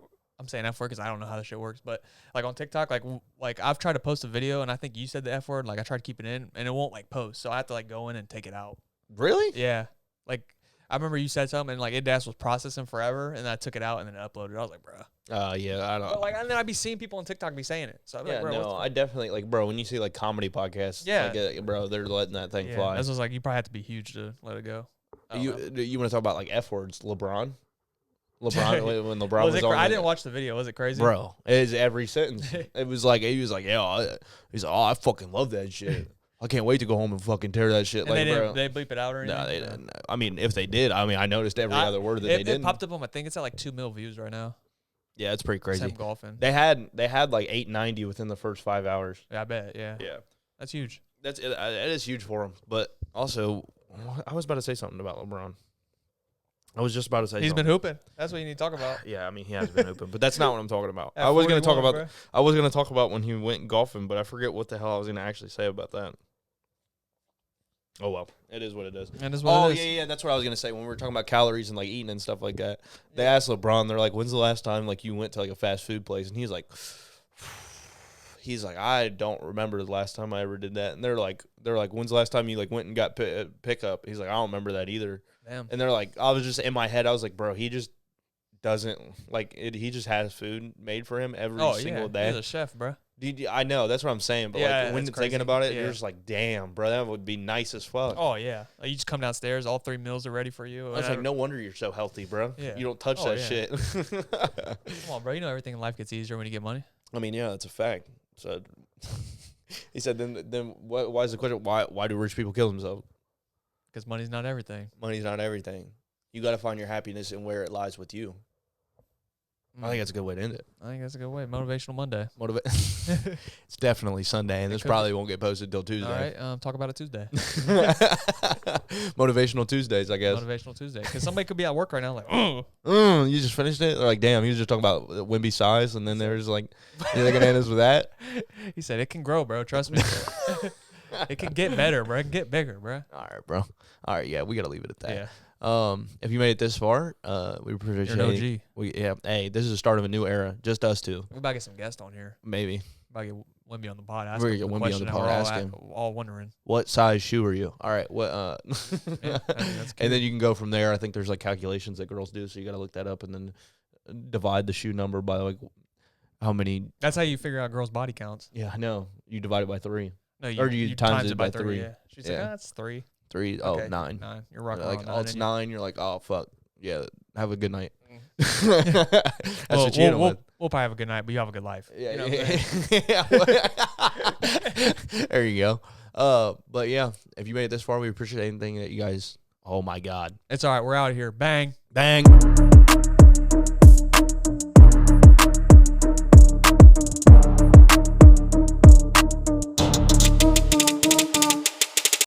I'm saying F word because I don't know how this shit works, but like on TikTok, like I've tried to post a video and I think you said the F word. Like I tried to keep it in and it won't like post, so I have to like go in and take it out. Really? Yeah. Like I remember you said something and like IDDAS was processing forever, and I took it out and then uploaded. I was like, bro. Yeah, I don't. But like, and then I'd be seeing people on TikTok be saying it. So I'd be Yeah, like, bro, no, I definitely like, bro. When you see like comedy podcasts, Yeah. like, bro, they're letting that thing fly. That's just like you probably have to be huge to let it go. You want to talk about like F words? LeBron when LeBron was on. I didn't watch the video. Was it crazy, bro? It is every sentence. It was like he was like, yeah, he's like, oh, I fucking love that shit. I can't wait to go home and fucking tear that shit. And like, they bro, they bleep it out or anything? no, they didn't. I mean, if they did, I mean, I noticed every other word that they didn't. It popped up on my thing. It's at like 2 million views right now. Yeah, it's pretty crazy. Same golfing. They had like 890 within the first 5 hours. Yeah, I bet. Yeah. Yeah, That's huge. it is huge for him. But also, I was about to say something about LeBron. I was just about to say He's something. been hooping. That's what you need to talk about. Yeah, I mean, he has been open, but that's not what I'm talking about. At I was going to talk 41, about bro. I was going to talk about when he went golfing, but I forget what the hell I was going to actually say about that. Oh well, it is what it is. And is what it is. Yeah, that's what I was going to say when we were talking about calories and like eating and stuff like that. They asked LeBron, they're like, "When's the last time like you went to like a fast food place?" And he's like I don't remember the last time I ever did that. And they're like, "When's the last time you like went and got pickup?" He's like, "I don't remember that either." Damn. And they're like, I was just in my head, I was like, bro, he just doesn't like it. He just has food made for him every single day. He's a chef, bro. I know, that's what I'm saying. But Yeah, like when that's thinking crazy. about it, Yeah. you're just like, damn, bro, that would be nice as fuck. Oh yeah. Like, you just come downstairs, all 3 meals are ready for you. I was like, no wonder you're so healthy, bro. Yeah. You don't touch Oh, that yeah. shit. Come on, bro. You know everything in life gets easier when you get money. I mean, yeah, that's a fact. So he said, then why is the question? Why do rich people kill themselves? Because money's not everything. Money's not everything. You got to find your happiness in where it lies with you. I think that's a good way to end it. I think that's a good way. Motivational Monday. It's definitely Sunday, and this probably won't get posted till Tuesday. All right. Talk about it Tuesday. Motivational Tuesdays, I guess. Motivational Tuesday. Because somebody could be at work right now like, You just finished it? They're like, damn, he was just talking about Wimby size, and then there's like, they're going to end us with that? He said, it can grow, bro. Trust me. It can get better, bro. It can get bigger, bro. All right, bro. All right, yeah, we got to leave it at that. Yeah. If you made it this far, we appreciate You're an OG. Hey, this is the start of a new era. Just us two. We about to get some guests on here. Maybe. About to get Wimby on the pod. We're gonna get Wimby on the pod, ask him. All wondering. What size shoe are you? All right. What? Yeah, I mean, that's And then you can go from there. I think there's like calculations that girls do, so you got to look that up and then divide the shoe number by like how many. That's how you figure out girls' body counts. Yeah, I know. You divide it by 3. No, Or you times it by 3. Yeah. She's Yeah. like, that's 3. 3. Okay, Oh, 9. 9. You're rocking Like, on 9. oh, it's 9. You're like, oh fuck. Yeah. Have a good night. Mm. That's what you end with. We'll probably have a good night, but you have a good life. Yeah, You know what I'm saying? yeah. There you go. But yeah, if you made it this far, we appreciate anything that you guys. Oh my God. It's all right. We're out of here. Bang. Bang.